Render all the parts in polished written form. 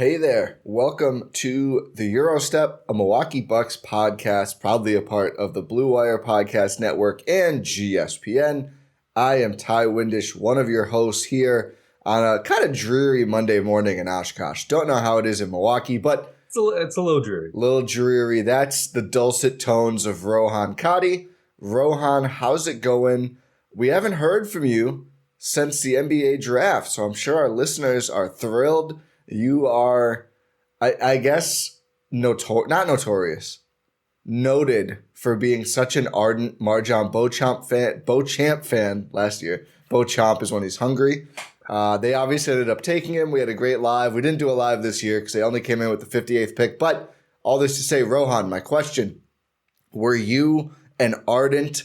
Hey there. Welcome to the Gyro Step, a Milwaukee Bucks podcast, proudly a part of the Blue Wire Podcast Network and GSPN. I am Ty Windisch, one of your hosts here on a kind of dreary Monday morning in Oshkosh. Don't know how it is in Milwaukee, but it's a little dreary. Little dreary. That's the dulcet tones of Rohan Katti. Rohan, how's it going? We haven't heard from you since the NBA draft, so I'm sure our listeners are thrilled. You are, I guess, not notorious, noted for being such an ardent Marjan Beauchamp fan last year. Beauchamp is when he's hungry. They obviously ended up taking him. We had a great live. We didn't do a live this year because they only came in with the 58th pick. But all this to say, Rohan, my question, were you an ardent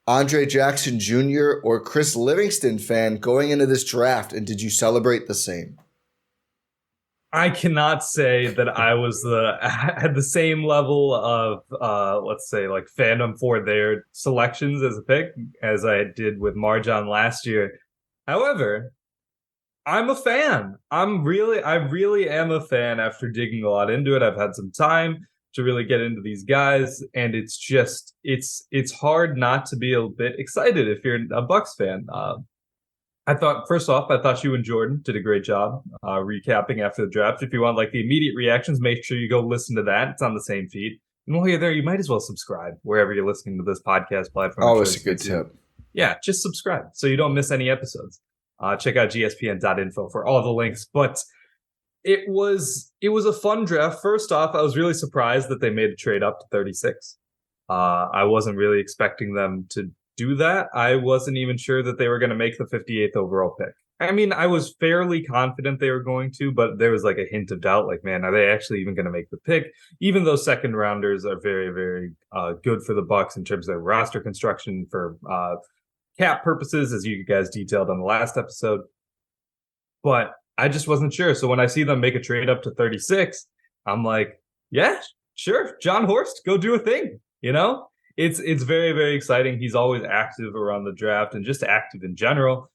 Andre Jackson Jr. or Chris Livingston fan going into this draft, and did you celebrate the same? I cannot say that I had the same level of let's say like fandom for their selections as a pick as I did with Marjan last year. However, I'm a fan. I really am a fan after digging a lot into it. I've had some time to really get into these guys, and it's hard not to be a bit excited if you're a Bucks fan. First off, I thought you and Jordan did a great job recapping after the draft. If you want like the immediate reactions, make sure you go listen to that. It's on the same feed. And while you're there, you might as well subscribe wherever you're listening to this podcast platform. Oh, it's a good tip. Yeah, just subscribe so you don't miss any episodes. Check out gspn.info for all the links. But it was a fun draft. First off, I was really surprised that they made a trade up to 36. I wasn't really expecting them to do that. I wasn't even sure that they were going to make the 58th overall pick. I mean, I was fairly confident they were going to, but there was like a hint of doubt. Like, man, are they actually even going to make the pick? Even though second rounders are very, very good for the Bucks in terms of their roster construction for cap purposes, as you guys detailed on the last episode. But I just wasn't sure. So when I see them make a trade up to 36, I'm like, yeah, sure. John Horst, go do a thing, you know? It's very, very exciting. He's always active around the draft and just active in general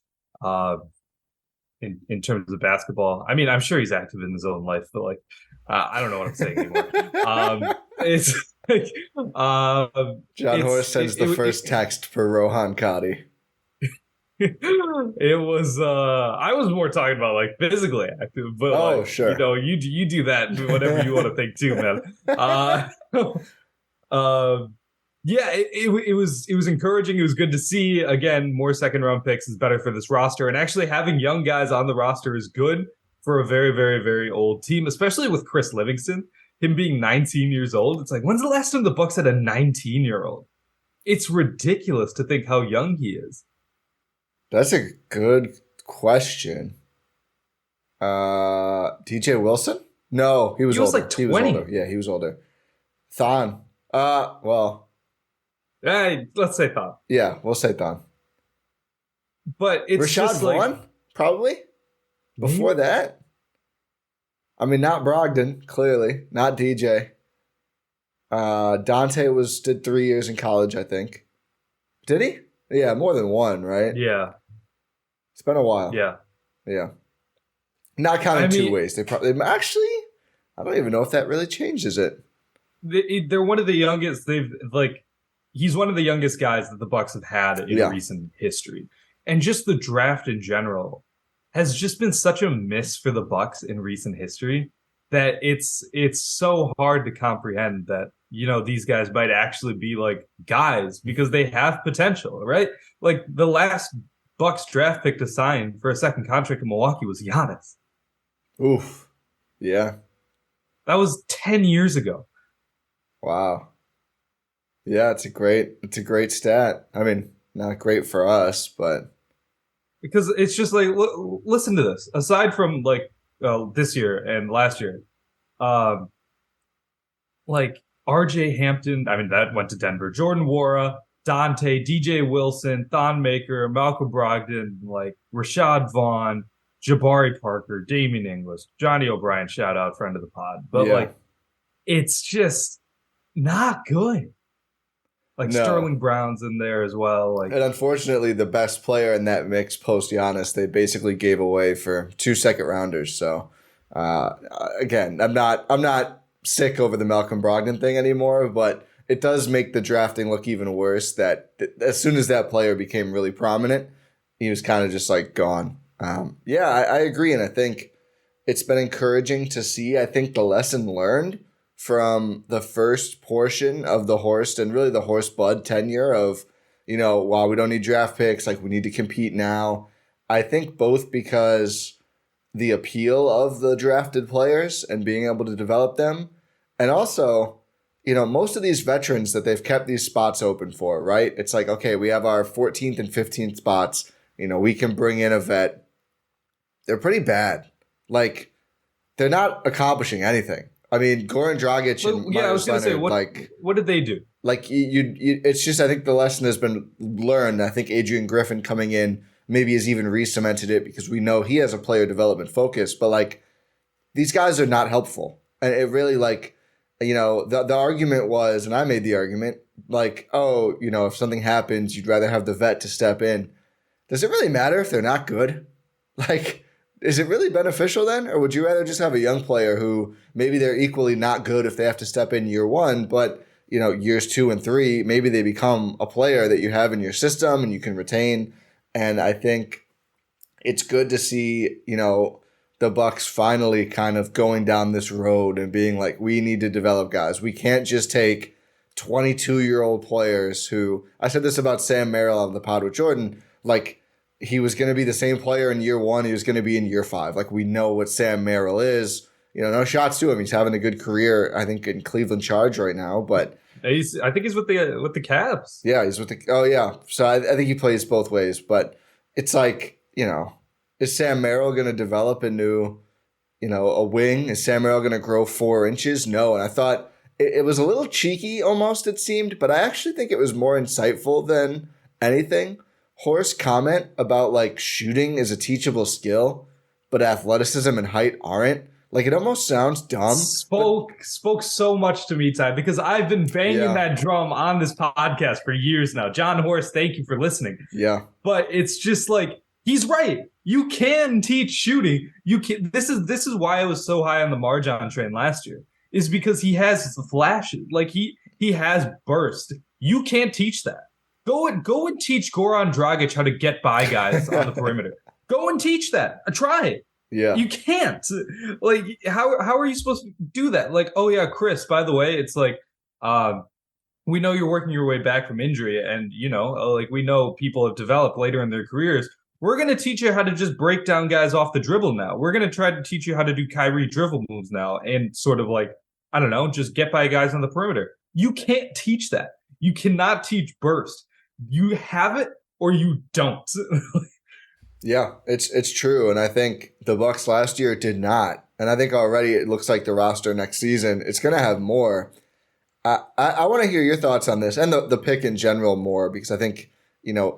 in terms of basketball. I mean, I'm sure he's active in his own life, but like, I don't know what I'm saying anymore. It's like, John Horst sends the first text for Rohan Katti. It was I was more talking about like physically active, but oh, like, sure, you know, you do that whatever you want to think too, man. Yeah, it was encouraging. It was good to see. Again, more second round picks is better for this roster, and actually having young guys on the roster is good for a very, very, very old team, especially with Chris Livingston, him being 19 years old. It's like, when's the last time the Bucks had a 19-year-old? It's ridiculous to think how young he is. That's a good question. DJ Wilson? No, he was older. Like 20. He was older. Yeah, he was older. Thon. Let's say Thon. Yeah, we'll say Thon. But it's Rashad just Vaughn, like, probably. Before that, I mean, not Brogdon, clearly, not DJ. Dante did 3 years in college, I think. Did he? Yeah, more than one, right? Yeah. It's been a while. Yeah. Not counting two ways. They actually, I don't even know if that really changes it. They're one of the youngest. He's one of the youngest guys that the Bucks have had in recent history. And just the draft in general has just been such a miss for the Bucks in recent history that it's so hard to comprehend that, you know, these guys might actually be like guys because they have potential, right? Like the last Bucks draft pick to sign for a second contract in Milwaukee was Giannis. Oof. Yeah. That was 10 years ago. Wow. Yeah, it's a great stat. I mean, not great for us, but because it's just like, listen to this. Aside from like this year and last year, like RJ Hampton, I mean, that went to Denver. Jordan Nwora, Dante, DJ Wilson, Thon Maker, Malcolm Brogdon, like Rashad Vaughn, Jabari Parker, Damian English, Johnny O'Brien, shout out, friend of the pod. But like, it's just not good. Like Sterling Brown's in there as well. Like, and unfortunately, the best player in that mix post Giannis, they basically gave away for 2 second rounders. So Again, I'm not sick over the Malcolm Brogdon thing anymore, but it does make the drafting look even worse that as soon as that player became really prominent, he was kind of just like gone. I agree. And I think it's been encouraging to see. I think the lesson learned from the first portion of the Horst and really the Horst Bud tenure of, while we don't need draft picks, like we need to compete now. I think both because the appeal of the drafted players and being able to develop them, and also, most of these veterans that they've kept these spots open for, right? It's like, okay, we have our 14th and 15th spots. We can bring in a vet. They're pretty bad. Like, they're not accomplishing anything. I mean, Goran Dragic and I was going to say, what did they do? Like, it's just, I think the lesson has been learned. I think Adrian Griffin coming in maybe has even re-cemented it because we know he has a player development focus. But, like, these guys are not helpful. And it really, like, the argument was, and I made the argument, like, if something happens, you'd rather have the vet to step in. Does it really matter if they're not good? Like, is it really beneficial then? Or would you rather just have a young player who maybe they're equally not good if they have to step in year one, but, years 2 and 3, maybe they become a player that you have in your system and you can retain. And I think it's good to see, the Bucks finally kind of going down this road and being like, we need to develop guys. We can't just take 22-year-old players who, I said this about Sam Merrill on the pod with Jordan, like, he was going to be the same player in year 1. He was going to be in year 5. Like, we know what Sam Merrill is. No shots to him. He's having a good career, I think, in Cleveland Charge right now. But I think he's with the Cavs. Yeah, he's with the. Oh yeah. So I think he plays both ways. But it's like, is Sam Merrill going to develop into, a wing? Is Sam Merrill going to grow 4 inches? No. And I thought it was a little cheeky almost. It seemed, but I actually think it was more insightful than anything. Horst's comment about like shooting is a teachable skill, but athleticism and height aren't. Like, it almost sounds dumb. Spoke so much to me, Ty, because I've been banging that drum on this podcast for years now. John Horst, thank you for listening. Yeah. But it's just like, he's right. You can teach shooting. You can. This is why I was so high on the Marjan train last year, is because he has the flashes. Like, he has burst. You can't teach that. Go and teach Goran Dragic how to get by guys on the perimeter. Go and teach that. Try it. Yeah. You can't. Like, how are you supposed to do that? Like, oh yeah, Chris, by the way, it's like, we know you're working your way back from injury, and like, we know people have developed later in their careers. We're going to teach you how to just break down guys off the dribble now. We're going to try to teach you how to do Kyrie dribble moves now and sort of like, I don't know, just get by guys on the perimeter. You can't teach that. You cannot teach burst. You have it or you don't. Yeah, it's true. And I think the Bucks last year did not. And I think already it looks like the roster next season, it's going to have more. I want to hear your thoughts on this and the pick in general more, because I think,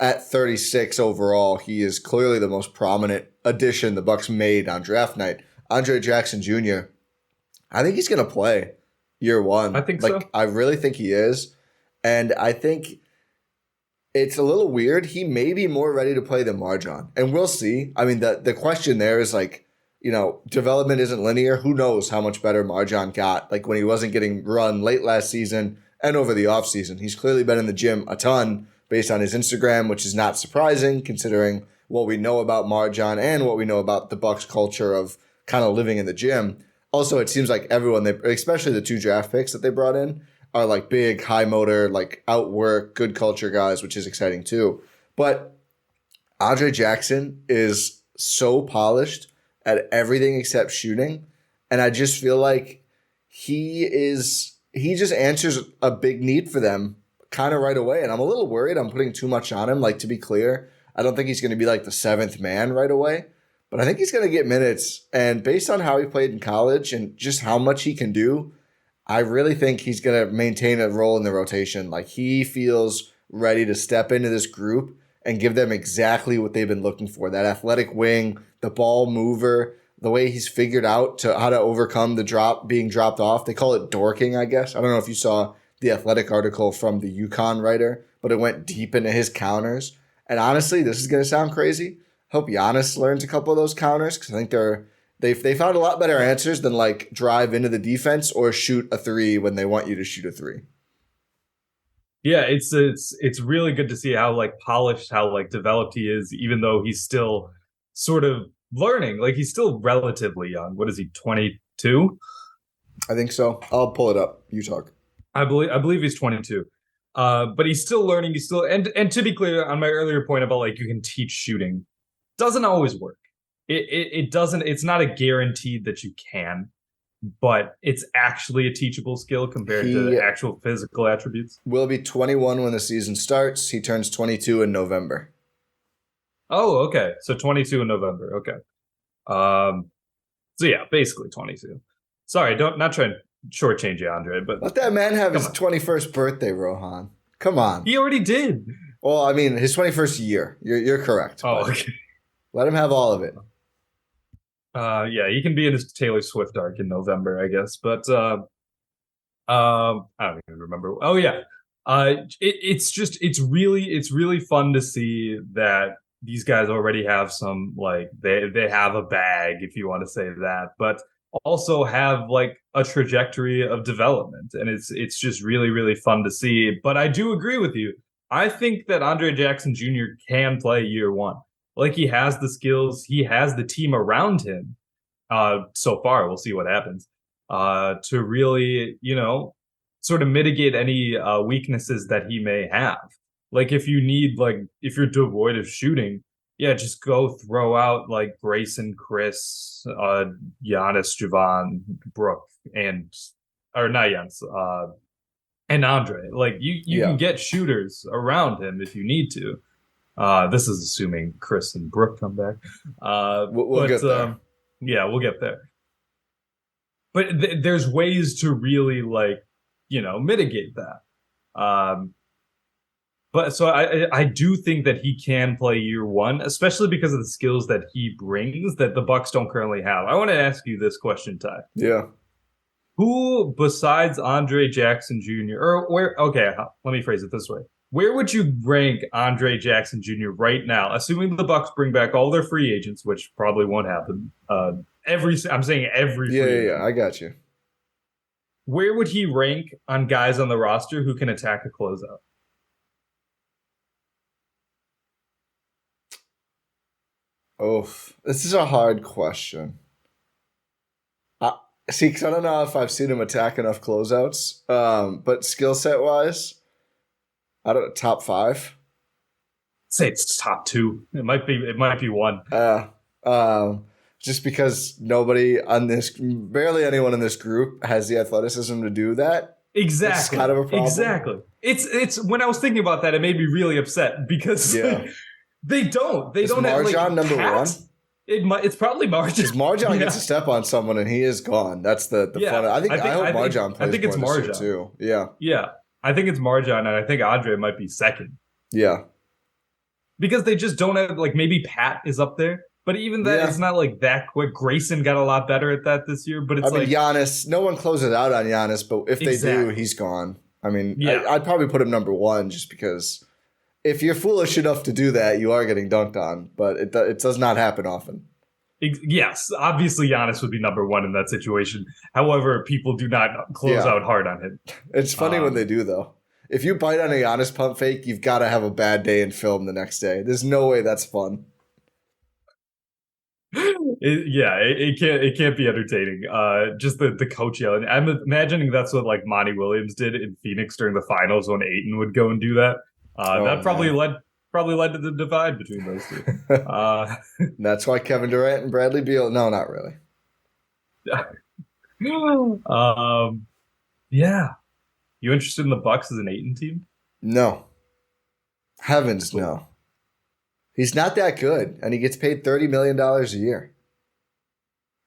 at 36 overall, he is clearly the most prominent addition the Bucks made on draft night. Andre Jackson Jr., I think he's going to play year 1. I think so. I really think he is. And I think it's a little weird. He may be more ready to play than Marjan. And we'll see. I mean, the question there is like, development isn't linear. Who knows how much better Marjan got, like when he wasn't getting run late last season and over the offseason. He's clearly been in the gym a ton based on his Instagram, which is not surprising considering what we know about Marjan and what we know about the Bucks culture of kind of living in the gym. Also, it seems like everyone, especially the 2 draft picks that they brought in, are like big, high motor, like outwork, good culture guys, which is exciting too. But Andre Jackson is so polished at everything except shooting. And I just feel like he just answers a big need for them kind of right away. And I'm a little worried I'm putting too much on him. Like, to be clear, I don't think he's going to be like the 7th man right away. But I think he's going to get minutes. And based on how he played in college and just how much he can do, I really think he's going to maintain a role in the rotation. Like, he feels ready to step into this group and give them exactly what they've been looking for. That athletic wing, the ball mover, the way he's figured out how to overcome the being dropped off. They call it dorking, I guess. I don't know if you saw the Athletic article from the UConn writer, but it went deep into his counters. And honestly, this is going to sound crazy. Hope Giannis learns a couple of those counters because I think they're They found a lot better answers than like drive into the defense or shoot a three when they want you to shoot a three. Yeah, it's really good to see how like polished, how like developed he is, even though he's still sort of learning. Like he's still relatively young. What is he, 22? I think so. I'll pull it up. You talk. I believe he's 22. But he's still learning. He's still and to be clear, on my earlier point about like you can teach shooting, doesn't always work. It doesn't. It's not a guarantee that you can, but it's actually a teachable skill compared to the actual physical attributes. Will be 21 when the season starts. He turns 22 in November. Oh, okay. So 22 in November. Okay. So yeah, basically 22. Sorry, not trying to shortchange you, Andre, but let that man have his 21st birthday, Rohan. Come on. He already did. Well, I mean, his 21st year. You're correct. Oh, okay. Let him have all of it. Yeah, he can be in his Taylor Swift arc in November, I guess. But I don't even remember. Oh yeah, it's really fun to see that these guys already have some like they have a bag, if you want to say that, but also have like a trajectory of development, and it's just really fun to see. But I do agree with you. I think that Andre Jackson Jr. can play year one. Like he has the skills, he has the team around him. So far, we'll see what happens. To really, sort of mitigate any weaknesses that he may have. Like if you need, like if you're devoid of shooting, yeah, just go throw out like Grayson, Chris, Giannis, Javon, Brooke, and Andre. Like you can get shooters around him if you need to. This is assuming Chris and Brooke come back. We'll get there. Yeah, we'll get there. But there's ways to really like, mitigate that. But so I do think that he can play year one, especially because of the skills that he brings that the Bucks don't currently have. I want to ask you this question, Ty. Yeah. Who besides Andre Jackson Jr. Let me phrase it this way. Where would you rank Andre Jackson Jr. right now, assuming the Bucks bring back all their free agents, which probably won't happen? I'm saying every free agent. Yeah, I got you. Where would he rank on guys on the roster who can attack a closeout? Oh, this is a hard question. Because I don't know if I've seen him attack enough closeouts, but skill set wise, I don't top 5. Say it's top 2. It might be 1. Just because barely anyone in this group has the athleticism to do that. Exactly. It's kind of a problem. Exactly. It's when I was thinking about that, it made me really upset because they don't. They don't have Marjan number 1. It's probably Marjan. Because Marjan gets a step on someone and he is gone. That's the fun. I hope Marjan plays. I think it's Marjan too. Yeah. Yeah. I think it's Marjan, and I think Andre might be second. Yeah. Because they just don't have, like, maybe Pat is up there, but even that, it's not like that quick. Grayson got a lot better at that this year, but it's Giannis, no one closes out on Giannis, but if they do, he's gone. I mean, I'd probably put him number 1 just because if you're foolish enough to do that, you are getting dunked on, but it does not happen often. Yes, obviously Giannis would be number 1 in that situation. However, people do not close out hard on him. It's funny when they do, though. If you bite on a Giannis pump fake, you've got to have a bad day in film the next day. There's no way that's fun. It can't be entertaining. Just the coach yelling. I'm imagining that's what like Monty Williams did in Phoenix during the finals when Ayton would go and do that. That probably led to the divide between those two. That's why Kevin Durant and Bradley Beal. No, not really. Yeah. You interested in the Bucks as an Ayton team? No. Heavens, no. He's not that good, and he gets paid $30 million a year.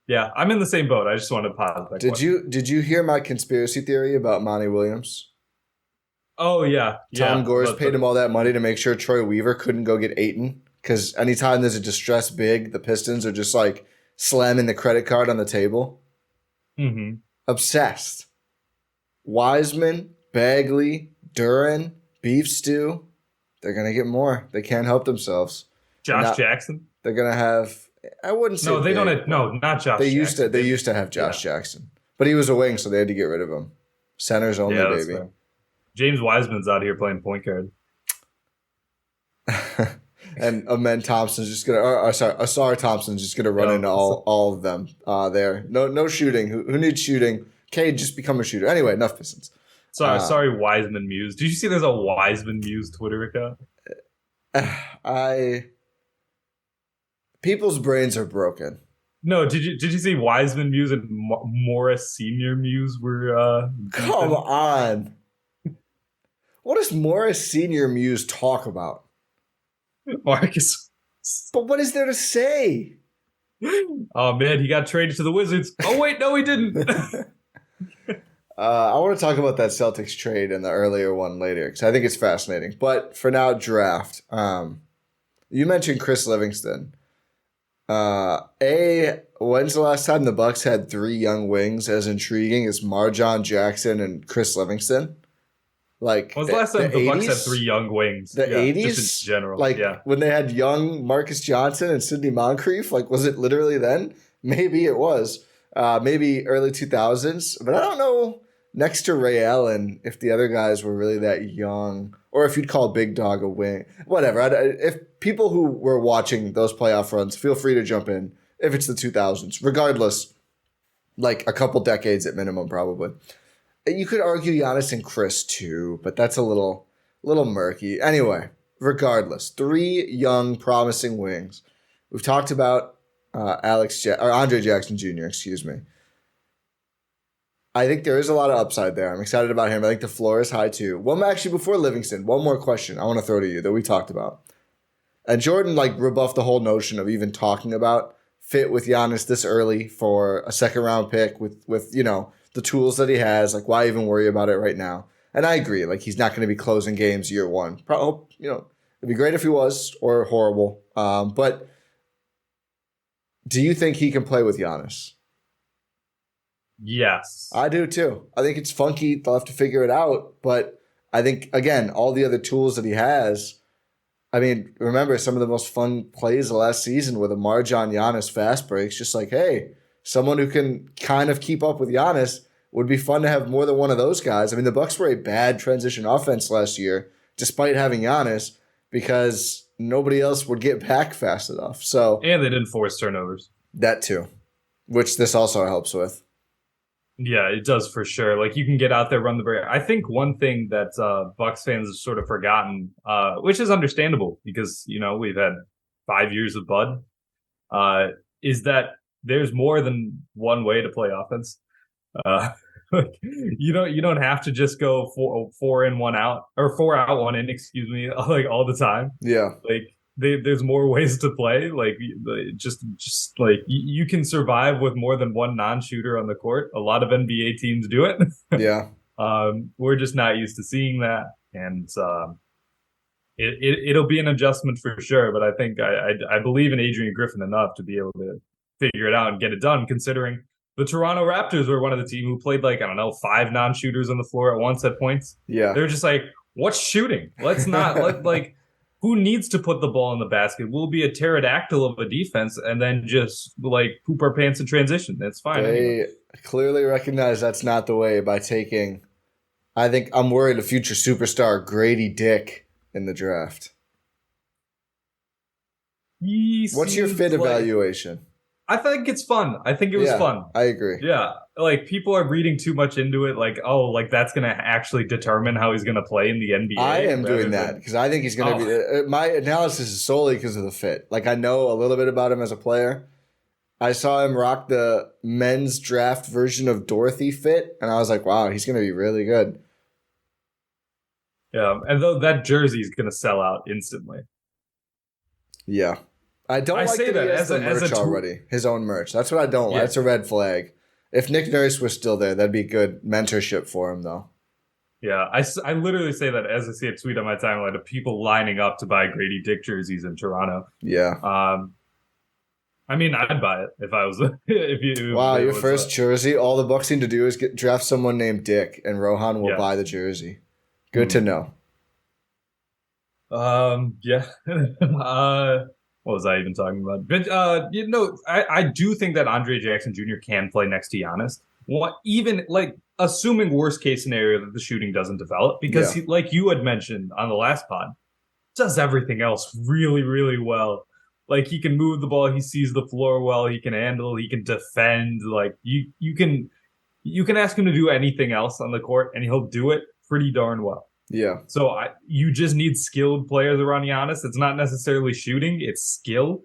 Yeah, I'm in the same boat. I just wanted to pause that. Did you hear my conspiracy theory about Monty Williams? Oh, yeah. Tom Gores paid him all that money to make sure Troy Weaver couldn't go get Ayton. Because anytime there's a distressed big, the Pistons are just like slamming the credit card on the table. Mm-hmm. Obsessed. Wiseman, Bagley, Duran, Beef Stew. They're going to get more. They can't help themselves. Josh Jackson. They're going to have I wouldn't say No, they don't big, have, no, not Josh They used Jackson. to have Josh Jackson, but he was a wing, so they had to get rid of him. Centers only, Yeah, that's baby. fair. James Wiseman's out here playing point guard. And Amen Thompson's just gonna, Asar Thompson's just gonna run into all of them there. No shooting. Who needs shooting? Cade, just become a shooter. Anyway, enough Pistons. Sorry, Wiseman Muse. Did you see there's a Wiseman Muse Twitter account? People's brains are broken. No, did you see Wiseman Muse and Morris Senior Muse were? Come on. What does Morris Senior Muse talk about? Marcus. But what is there to say? Oh man, he got traded to the Wizards. Oh wait, no, he didn't. I want to talk about that Celtics trade and the earlier one later because I think it's fascinating. But for now, draft. You mentioned Chris Livingston. When's the last time the Bucks had 3 young wings as intriguing as Marjon Jackson and Chris Livingston? Like, when was the last time the Bucks had 3 young wings? The 80s? Just in general. Like, when they had young Marcus Johnson and Sidney Moncrief? Like, was it literally then? Maybe it was. Maybe early 2000s. But I don't know, next to Ray Allen, if the other guys were really that young. Or if you'd call Big Dog a wing. Whatever. If people who were watching those playoff runs, feel free to jump in if it's the 2000s. Regardless, like a couple decades at minimum, probably. You could argue Giannis and Chris too, but that's a little murky. Anyway, regardless, 3 young, promising wings. We've talked about Andre Jackson Jr., excuse me. I think there is a lot of upside there. I'm excited about him. I think the floor is high too. Before Livingston, one more question I want to throw to you that we talked about. And Jordan rebuffed the whole notion of even talking about fit with Giannis this early for a second round pick with the tools that he has. Like, why even worry about it right now? And I agree. Like, he's not going to be closing games year one. Probably, it'd be great if he was, or horrible. But do you think he can play with Giannis? Yes. I do too. I think it's funky. They'll have to figure it out. But I think, again, all the other tools that he has. I mean, remember some of the most fun plays of last season with a Marjon Giannis fast breaks. Just like, hey, someone who can kind of keep up with Giannis would be fun to have more than one of those guys. I mean, the Bucks were a bad transition offense last year, despite having Giannis, because nobody else would get back fast enough. And they didn't force turnovers. That too, which this also helps with. Yeah, it does for sure. Like, you can get out there, run the break. I think one thing that Bucks fans have sort of forgotten, which is understandable because, we've had 5 years of Bud, is that there's more than one way to play offense. You don't have to just go 4 in, 1 out, or 4 out, 1 in, excuse me, like all the time. Yeah. Like, there's more ways to play. Like, just like you can survive with more than one non-shooter on the court. A lot of NBA teams do it. Yeah. We're just not used to seeing that, and it'll be an adjustment for sure. But I think I believe in Adrian Griffin enough to be able to figure it out and get it done, considering the Toronto Raptors were one of the team who played 5 non-shooters on the floor at once at points. Yeah. They're just like, what's shooting? Let's not who needs to put the ball in the basket? We'll be a pterodactyl of a defense and then just poop our pants in transition. That's fine. They clearly recognize that's not the way by taking, I think I'm worried, a future superstar, Grady Dick, in the draft. What's your fit evaluation? I think it's fun. I think it was fun. I agree. Yeah. People are reading too much into it. That's going to actually determine how he's going to play in the NBA. I am doing that because I think he's going to be. My analysis is solely because of the fit. I know a little bit about him as a player. I saw him rock the men's draft version of Dorothy fit, and I was like, wow, he's going to be really good. Yeah. And though that jersey is going to sell out instantly. Yeah. I don't like that he has the merch already. His own merch. That's what I don't like. It's a red flag. If Nick Nurse was still there, that'd be good mentorship for him, though. Yeah, I literally say that as I see a tweet on my timeline of people lining up to buy Grady Dick jerseys in Toronto. Yeah. I mean, I'd buy it if I was. Your first jersey. All the Bucks need to do is draft someone named Dick, and Rohan will buy the jersey. Good to know. Yeah. What was I even talking about? But I do think that Andre Jackson Jr. can play next to Giannis. What even like assuming worst case scenario that the shooting doesn't develop because Yeah. he, like you had mentioned on the last pod, does everything else really really well. Like he can move the ball, he sees the floor well, he can handle, he can defend. Like you can ask him to do anything else on the court and he'll do it pretty darn well. Yeah. So you just need skilled players around Giannis. It's not necessarily shooting; it's skill.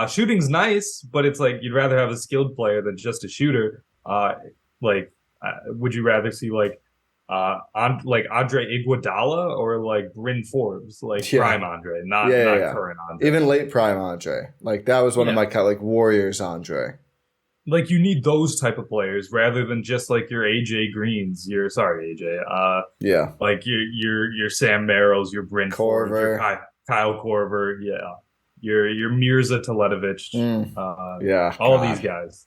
Shooting's nice, but it's like you'd rather have a skilled player than just a shooter. Would you rather see like Andre Iguodala or like Bryn Forbes, like Yeah. prime Andre, not Yeah. current Andre? Even late prime Andre. Like that was one of Yeah. my like Warriors Andre. Like you need those type of players rather than just like your AJ Greens. Sorry AJ. Yeah. Like your Sam Merrills, your Bryn Forbes, your Korver. Kyle Korver, yeah, your Mirza Teletovic, Yeah. all God. these guys.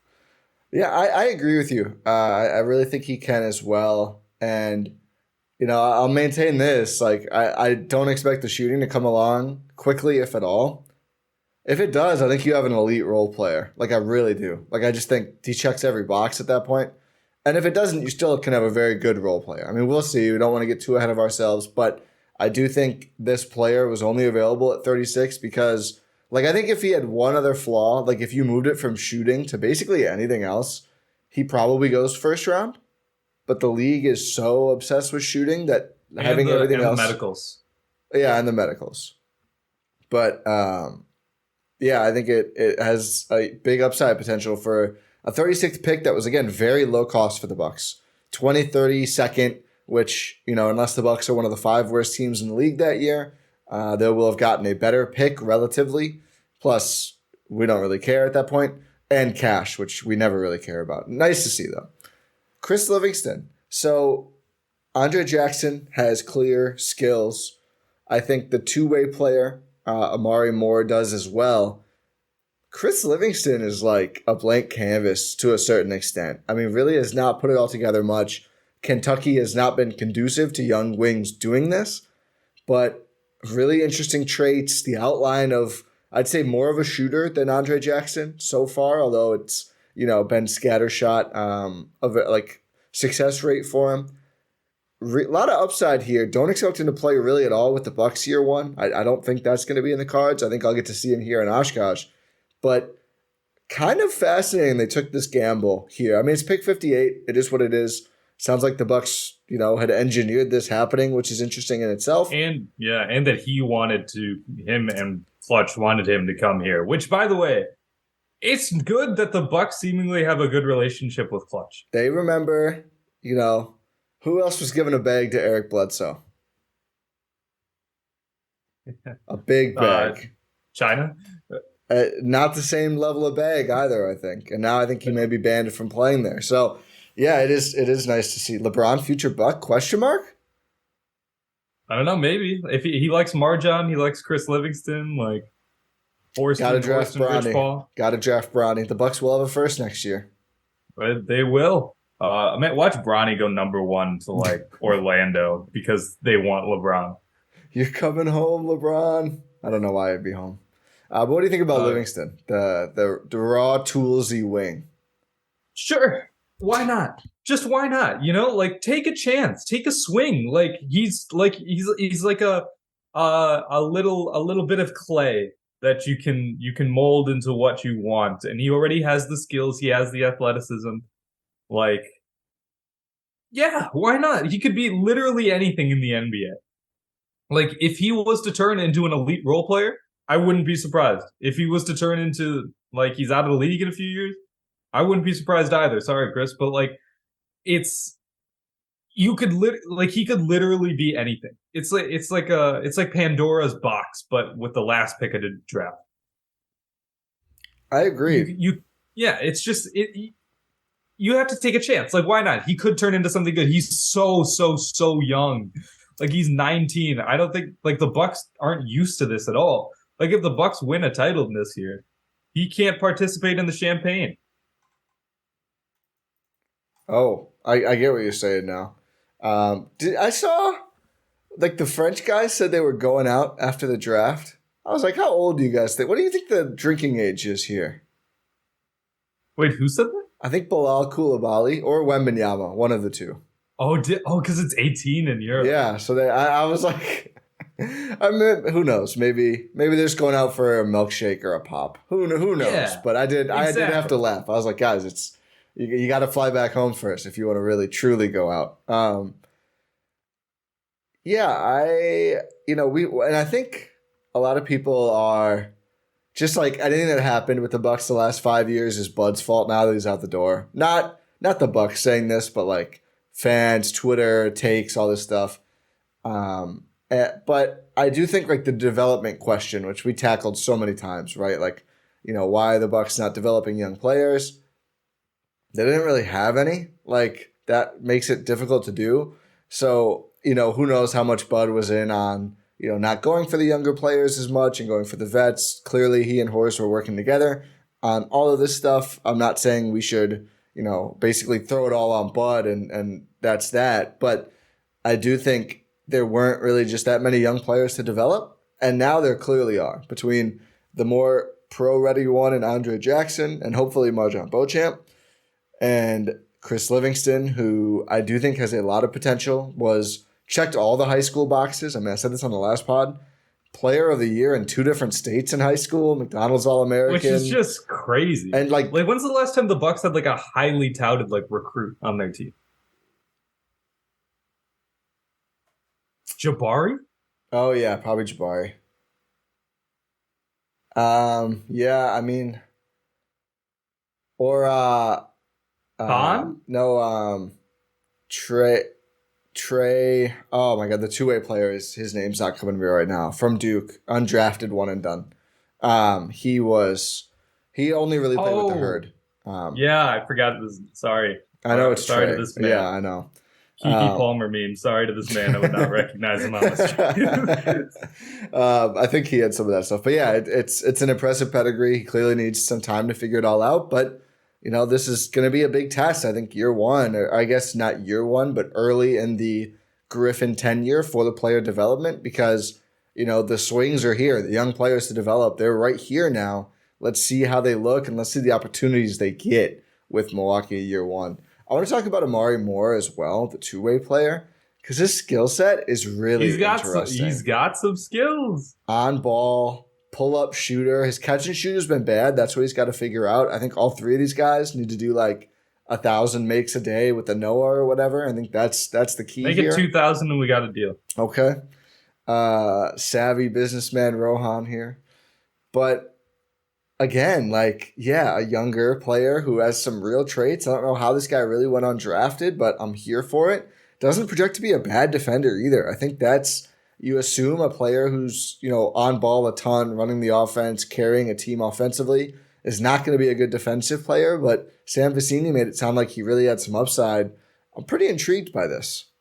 Yeah, I agree with you. I really think he can as well. And, you know, I'll maintain this. Like, I don't expect the shooting to come along quickly, if at all. If it does, I think you have an elite role player. Like, I really do. Like, I just think he checks every box at that point. And if it doesn't, you still can have a very good role player. I mean, we'll see. We don't want to get too ahead of ourselves. But I do think this player was only available at 36 because, like, I think if he had one other flaw, like if you moved it from shooting to basically anything else, he probably goes first round. But the league is so obsessed with shooting that having everything else. The medicals. Yeah, and the medicals. But, yeah, I think it has a big upside potential for a 36th pick that was, again, very low cost for the Bucks. 22nd, which, you know, unless the Bucks are one of the 5 worst teams in the league that year, they will have gotten a better pick relatively. Plus, we don't really care at that point. And cash, which we never really care about. Nice to see, though. Chris Livingston. So, Andre Jackson has clear skills. I think the two-way player, Amari Moore, does as well. Chris Livingston is like a blank canvas to a certain extent. I mean, really has not put it all together much. Kentucky has not been conducive to young wings doing this, but really interesting traits. The outline of, I'd say, more of a shooter than Andre Jackson so far, although it's, you know, been scattershot of like success rate for him. A lot of upside here. Don't expect him to play really at all with the Bucks year one. I don't think that's going to be in the cards. I think I'll get to see him here in Oshkosh. But kind of fascinating they took this gamble here. I mean, it's pick 58. It is what it is. Sounds like the Bucks, you know, had engineered this happening, which is interesting in itself. And that him and Clutch wanted him to come here. Which, by the way, it's good that the Bucks seemingly have a good relationship with Clutch. They remember, you know, who else was giving a bag to Eric Bledsoe? A big bag. China? Not the same level of bag either, I think. And now I think he may be banned from playing there. So, yeah, it is nice to see. LeBron, future Buck, question mark? I don't know, maybe. If he likes Marjan, he likes Chris Livingston, like Gotta draft Rich Paul. Gotta draft Bronny. The Bucks will have a first next year. But they will. I mean, watch Bronny go number 1 to like Orlando because they want LeBron. You're coming home, LeBron. I don't know why I'd be home. But what do you think about Livingston, the raw toolsy wing? Sure, why not? Just why not? You know, like take a chance, take a swing. Like he's like a little bit of clay that you can mold into what you want, and he already has the skills. He has the athleticism. Like, yeah, why not? He could be literally anything in the NBA. Like, if he was to turn into an elite role player, I wouldn't be surprised. If he was to turn into, like, he's out of the league in a few years, I wouldn't be surprised either. Sorry, Chris, but, like, he could literally be anything. It's like Pandora's box, but with the last pick of the draft. I agree. It's just you have to take a chance. Like, why not? He could turn into something good. He's so young. Like, he's 19. I don't think, like, the Bucks aren't used to this at all. Like, if the Bucks win a title this year, he can't participate in the champagne. Oh, I get what you're saying now. I saw, like, the French guys said they were going out after the draft. I was like, how old do you guys think? What do you think the drinking age is here? Wait, who said that? I think Bilal Koulibaly or Wembanyama, one of the two. Oh, because it's 18 in Europe. Yeah, so I was like, I mean, who knows? Maybe they're just going out for a milkshake or a pop. Who knows? Yeah, But I did exactly. have to laugh. I was like, guys, it's you got to fly back home first if you want to really truly go out. Yeah, I think a lot of people are just like anything that happened with the Bucks the last 5 years is Bud's fault now that he's out the door. Not the Bucks saying this, but like fans, Twitter takes, all this stuff. But I do think like the development question, which we tackled so many times, right? Like, why are the Bucks not developing young players? They didn't really have any. Like that makes it difficult to do. So, who knows how much Bud was in on, not going for the younger players as much and going for the vets. Clearly he and Horace were working together on all of this stuff. I'm not saying we should, basically throw it all on Bud and that's that. But I do think there weren't really just that many young players to develop. And now there clearly are between the more pro-ready one and Andre Jackson and hopefully Marjon Beauchamp and Chris Livingston, who I do think has a lot of potential, checked all the high school boxes. I mean, I said this on the last pod. Player of the year in 2 different states in high school, McDonald's All-American. Which is just crazy. And like when's the last time the Bucks had like a highly touted like recruit on their team? Jabari? Oh yeah, probably Jabari. Yeah, I mean, or Khan? No, Trey. Oh my God, the 2-way player his name's not coming to me right now. From Duke, undrafted, one and done. He only really played with the Herd. Yeah, I forgot this. Sorry. I know it's sorry Trey. to this man. Yeah, I know. Kiki Palmer meme. Sorry to this man. I would not recognize him on the street. I think he had some of that stuff, but yeah, it's an impressive pedigree. He clearly needs some time to figure it all out, but. This is going to be a big test. I think year one, or I guess not year one, but early in the Griffin tenure for the player development because, the swings are here. The young players to develop, they're right here now. Let's see how they look and let's see the opportunities they get with Milwaukee year one. I want to talk about Amari Moore as well, the 2-way player, because his skill set is really interesting. He's got some skills. On ball. Pull-up shooter. His catch and shoot has been bad. That's what he's got to figure out. I think all 3 of these guys need to do like 1,000 makes a day with the Noah or whatever. I think that's the key here. Make it 2,000 and we got a deal. Okay. Savvy businessman Rohan here. But again, a younger player who has some real traits. I don't know how this guy really went undrafted, but I'm here for it. Doesn't project to be a bad defender either. I think that's... You assume a player who's, on ball a ton, running the offense, carrying a team offensively, is not going to be a good defensive player, but Sam Vecini made it sound like he really had some upside. I'm pretty intrigued by this.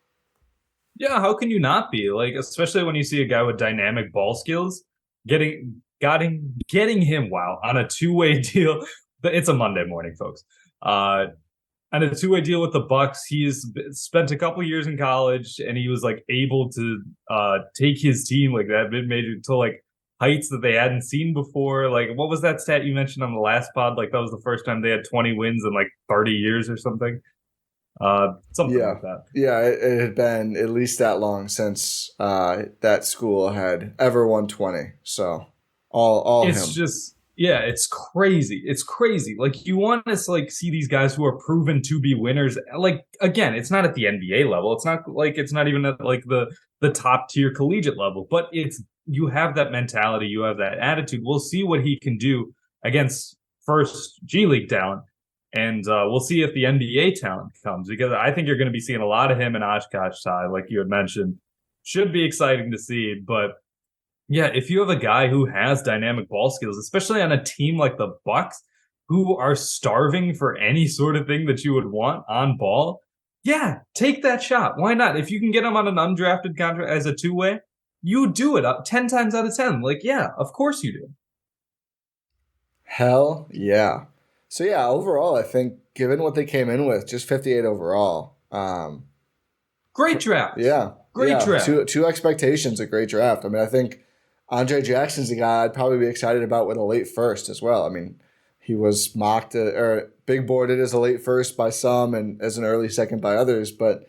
Yeah, how can you not be? Like, especially when you see a guy with dynamic ball skills, getting him, on a 2-way deal. It's a Monday morning, folks. And a 2-way deal with the Bucks. He's spent a couple years in college, and he was like able to take his team like that mid-major to like heights that they hadn't seen before. Like, what was that stat you mentioned on the last pod? Like, that was the first time they had 20 wins in like 30 years or something. Something like that. Yeah, it had been at least that long since that school had ever won 20. So all it's him. Just. Yeah, it's crazy. It's crazy. Like, you want to see these guys who are proven to be winners. Like, again, it's not at the NBA level. It's not even at like the top tier collegiate level. But you have that mentality. You have that attitude. We'll see what he can do against first G League talent, and we'll see if the NBA talent comes. Because I think you're going to be seeing a lot of him in Oshkosh side, like you had mentioned. Should be exciting to see, but. Yeah, if you have a guy who has dynamic ball skills, especially on a team like the Bucks, who are starving for any sort of thing that you would want on ball, yeah, take that shot. Why not? If you can get him on an undrafted contract as a 2-way, you do it up 10 times out of 10. Like, yeah, of course you do. Hell yeah. So yeah, overall, I think given what they came in with, just 58 overall. Great draft. Yeah. Great draft. Two expectations, a great draft. I mean, I think Andre Jackson's a guy I'd probably be excited about with a late first as well. I mean, he was mocked or big boarded as a late first by some and as an early second by others. But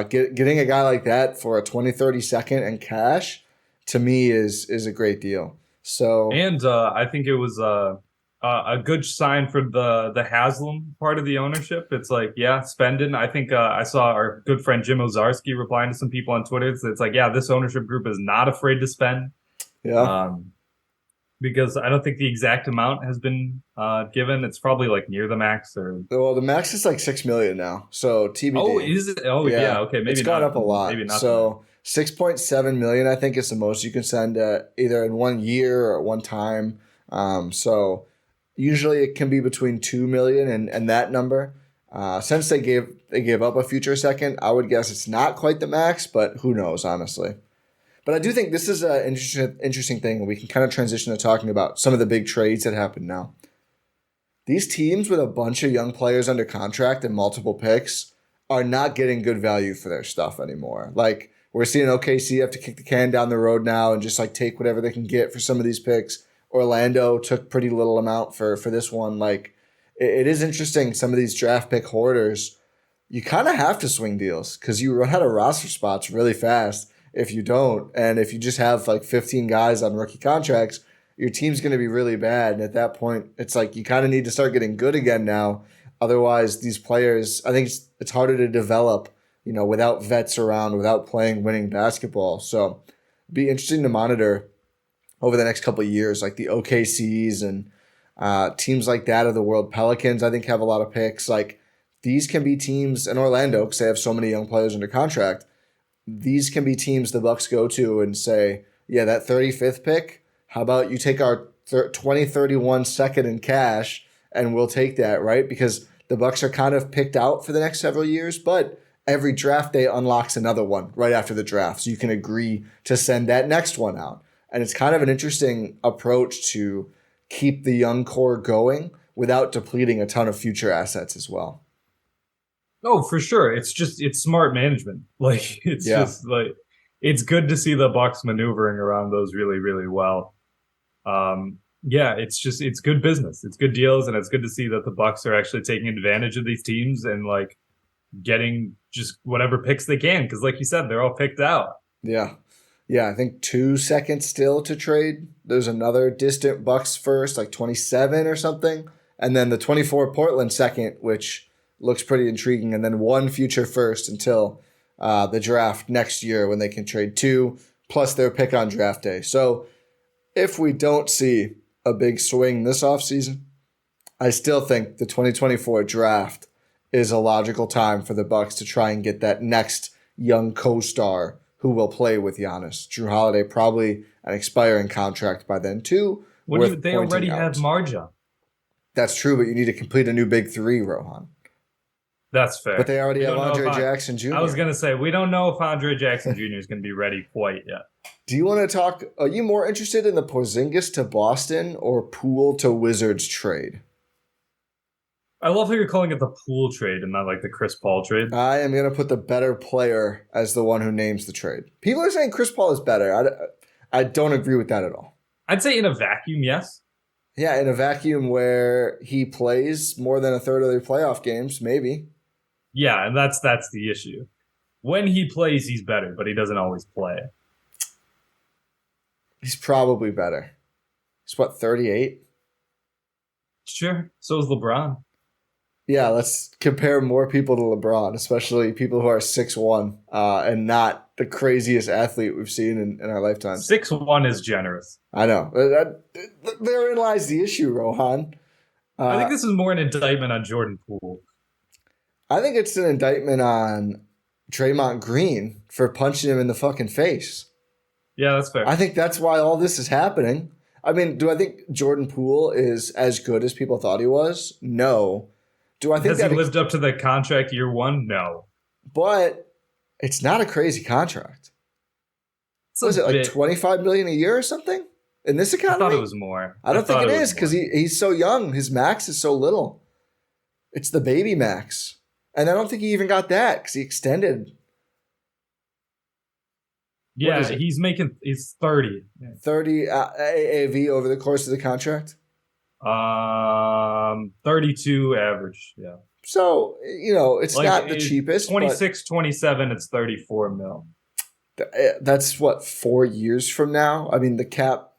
getting a guy like that for a 20-30 second and cash, to me, is a great deal. So And I think it was a good sign for the Haslam part of the ownership. It's like, yeah, spending. I think I saw our good friend Jim Ozarski replying to some people on Twitter. It's like, yeah, this ownership group is not afraid to spend. yeah. Because I don't think the exact amount has been given. It's probably like near the max or. Well, the max is like $6 million now. So TBD. Oh, is it? Oh, yeah. Okay, maybe it's gone up a lot. Maybe not. So $6.7 million, I think, is the most you can send either in 1 year or at one time. So usually it can be between $2 million and that number. Since they gave up a future second, I would guess it's not quite the max, but who knows, honestly. But I do think this is an interesting thing, and we can kind of transition to talking about some of the big trades that happen now. These teams with a bunch of young players under contract and multiple picks are not getting good value for their stuff anymore. Like, we're seeing OKC have to kick the can down the road now and just like take whatever they can get for some of these picks. Orlando took pretty little amount for this one. Like, it is interesting. Some of these draft pick hoarders, you kind of have to swing deals because you run out of roster spots really fast if you don't. And if you just have like 15 guys on rookie contracts, your team's going to be really bad. And at that point, it's like you kind of need to start getting good again now. Otherwise, these players, I think it's harder to develop, without vets around, without playing winning basketball. So it'd be interesting to monitor over the next couple of years, like the OKCs and teams like that of the world. Pelicans, I think, have a lot of picks. Like, these can be teams in Orlando because they have so many young players under contract. These can be teams the Bucks go to and say, yeah, that 35th pick, how about you take our 2031 second in cash and we'll take that, right? Because the Bucks are kind of picked out for the next several years, but every draft day unlocks another one right after the draft. So you can agree to send that next one out. And it's kind of an interesting approach to keep the young core going without depleting a ton of future assets as well. Oh, for sure. It's smart management. Like, just like, it's good to see the Bucks maneuvering around those really, really well. It's good business. It's good deals. And it's good to see that the Bucks are actually taking advantage of these teams and like getting just whatever picks they can. Cause like you said, they're all picked out. Yeah. Yeah. I think 2 seconds still to trade. There's another distant Bucks first, like 27 or something. And then the 24 Portland second, which looks pretty intriguing, and then 1 future first until the draft next year when they can trade 2 plus their pick on draft day. So if we don't see a big swing this offseason, I still think the 2024 draft is a logical time for the Bucks to try and get that next young co-star who will play with Giannis. Jrue Holiday, probably an expiring contract by then too. They already have Marja. That's true, but you need to complete a new big 3, Rohan. That's fair. But they already have Andre Jackson Jr. I was going to say, we don't know if Andre Jackson Jr. is going to be ready quite yet. Do you want to talk, are you more interested in the Porzingis to Boston or Poole to Wizards trade? I love how you're calling it the Poole trade and not like the Chris Paul trade. I am going to put the better player as the one who names the trade. People are saying Chris Paul is better. I don't agree with that at all. I'd say in a vacuum, yes. Yeah, in a vacuum where he plays more than a third of their playoff games, maybe. Yeah, and that's the issue. When he plays, he's better, but he doesn't always play. He's probably better. He's what, 38? Sure. So is LeBron. Yeah, let's compare more people to LeBron, especially people who are 6'1", and not the craziest athlete we've seen in our lifetime. 6'1" is generous. I know. Therein lies the issue, Rohan. I think this is more an indictment on Jordan Poole. I think it's an indictment on Draymond Green for punching him in the fucking face. Yeah, that's fair. I think that's why all this is happening. I mean, do I think Jordan Poole is as good as people thought he was? No. Do I think Has he lived up to the contract year 1? No. But it's not a crazy contract. Was it like $25 million a year or something in this economy? I thought it was more. I don't think it is because he's so young. His max is so little. It's the baby max. And I don't think he even got that because he extended. Yeah, he's 30. 30 AAV over the course of the contract. 32 average. Yeah. So, it's like, not the cheapest. 26, 27, it's 34 mil. That's what, 4 years from now? I mean, the cap,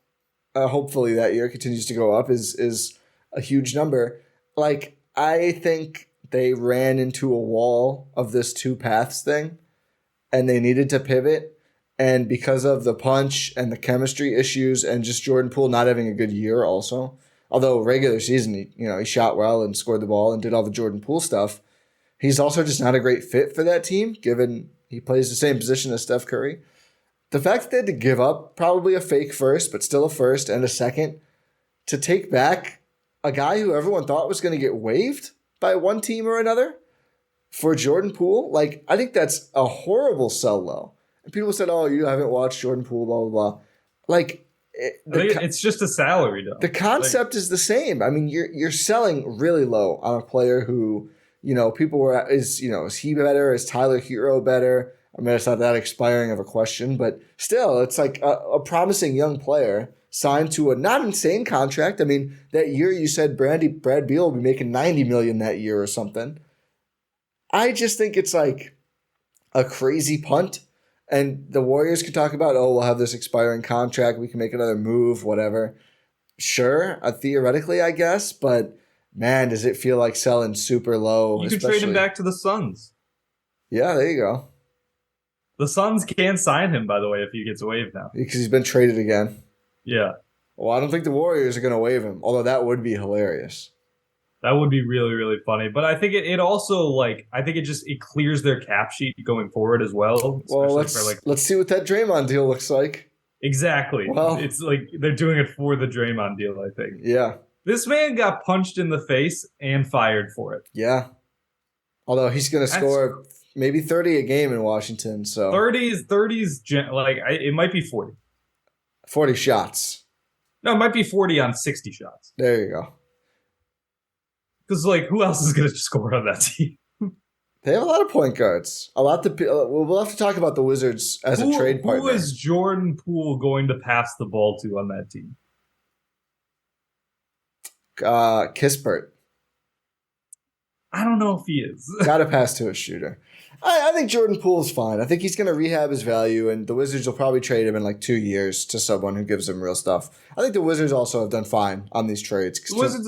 hopefully that year continues to go up, is a huge number. Like, I think they ran into a wall of this two paths thing, and they needed to pivot. And because of the punch and the chemistry issues and just Jordan Poole not having a good year also, although regular season, he shot well and scored the ball and did all the Jordan Poole stuff, he's also just not a great fit for that team, given he plays the same position as Steph Curry. The fact that they had to give up probably a fake first, but still a first and a second, to take back a guy who everyone thought was going to get waived by one team or another for Jordan Poole, like, I think that's a horrible sell low. And people said, oh, you haven't watched Jordan Poole, blah, blah, blah. Like, it's just a salary, though. The concept is the same. I mean, you're selling really low on a player who, people were, is he better? Is Tyler Hero better? I mean, it's not that expiring of a question, but still, it's like a promising young player signed to a not insane contract. I mean, that year you said Brad Beal will be making $90 million that year or something. I just think it's like a crazy punt. And the Warriors could talk about, we'll have this expiring contract. We can make another move, whatever. Sure, theoretically, I guess. But, man, does it feel like selling super low. You could trade him back to the Suns. Yeah, there you go. The Suns can sign him, by the way, if he gets waived now. Because he's been traded again. Yeah. Well, I don't think the Warriors are going to waive him, although that would be hilarious. That would be really, really funny. But I think it also, it clears their cap sheet going forward as well. Well, let's see what that Draymond deal looks like. Exactly. Well, it's like they're doing it for the Draymond deal, I think. Yeah. This man got punched in the face and fired for it. Yeah. Although he's going to score maybe 30 a game in Washington. So 30s, it might be 40. 40 shots. No, it might be 40 on 60 shots. There you go. Because, who else is going to score on that team? They have a lot of point guards. We'll have to talk about the Wizards as a trade partner. Who is Jordan Poole going to pass the ball to on that team? Kispert. I don't know if he is. Got to pass to a shooter. I think Jordan Poole's fine. I think he's going to rehab his value, and the Wizards will probably trade him in 2 years to someone who gives him real stuff. I think the Wizards also have done fine on these trades. The Wizards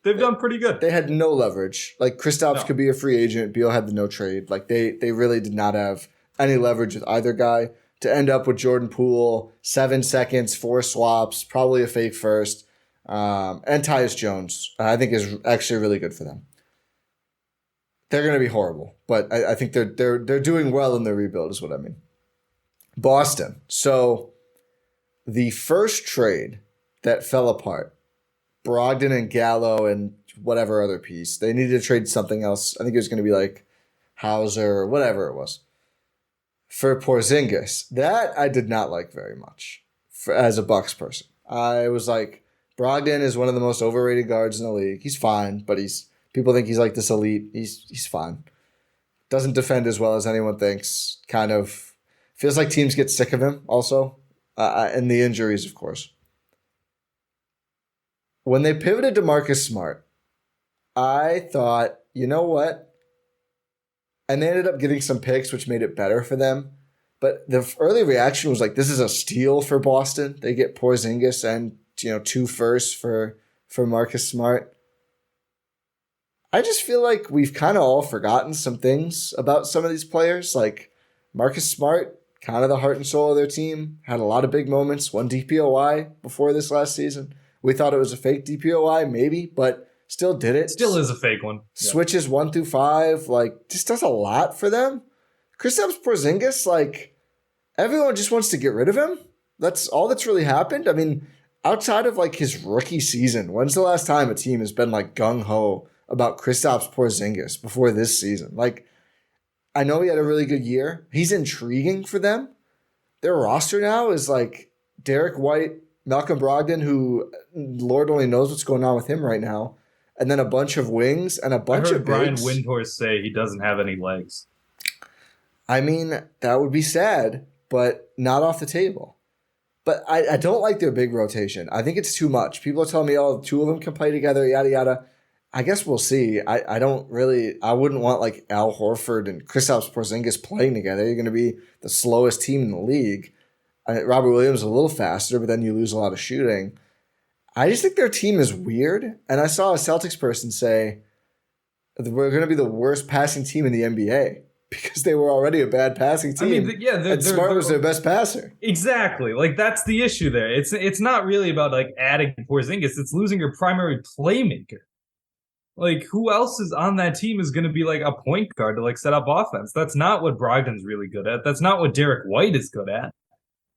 they've done pretty good. They had no leverage. Kristaps could be a free agent. Beal had the no trade. They really did not have any leverage with either guy. To end up with Jordan Poole, 7 seconds, 4 swaps, probably a fake first, and Tyus Jones, I think is actually really good for them. They're going to be horrible, but I think they're doing well in their rebuild is what I mean. Boston. So the first trade that fell apart, Brogdon and Gallo and whatever other piece, they needed to trade something else. I think it was going to be Hauser or whatever it was. For Porzingis, that I did not like very much as a Bucks person. I was like, Brogdon is one of the most overrated guards in the league. He's fine, but people think he's this elite. He's fine. Doesn't defend as well as anyone thinks. Kind of feels like teams get sick of him also. And the injuries, of course. When they pivoted to Marcus Smart, I thought, you know what? And they ended up getting some picks, which made it better for them. But the early reaction was this is a steal for Boston. They get Porzingis and 2 firsts for Marcus Smart. I just feel like we've kind of all forgotten some things about some of these players. Marcus Smart, kind of the heart and soul of their team, had a lot of big moments, won DPOY before this last season. We thought it was a fake DPOY, maybe, but still did it. Still is a fake one. Yeah. Switches 1 through 5, just does a lot for them. Kristaps Porzingis, everyone just wants to get rid of him. That's all that's really happened. I mean, outside of his rookie season, when's the last time a team has been gung-ho about Kristaps Porzingis before this season? I know he had a really good year. He's intriguing for them. Their roster now is Derek White, Malcolm Brogdon, who Lord only knows what's going on with him right now, and then a bunch of wings and a bunch of bigs. Brian Windhorst say he doesn't have any legs. I mean, that would be sad, but not off the table. But I don't like their big rotation. I think it's too much. People are telling me, oh, two of them can play together, yada, yada. I guess we'll see. I wouldn't want like Al Horford and Kristaps Porzingis playing together. You're going to be the slowest team in the league. Robert Williams is a little faster, but then you lose a lot of shooting. I just think their team is weird. And I saw a Celtics person say, we're going to be the worst passing team in the NBA. Because they were already a bad passing team. And Smart was their best passer. Exactly. Like, that's the issue there. It's not really about, like, adding Porzingis. It's losing your primary playmaker. Like, who else is on that team is going to be, like, a point guard to, like, set up offense? That's not what Brogdon's really good at. That's not what Derek White is good at.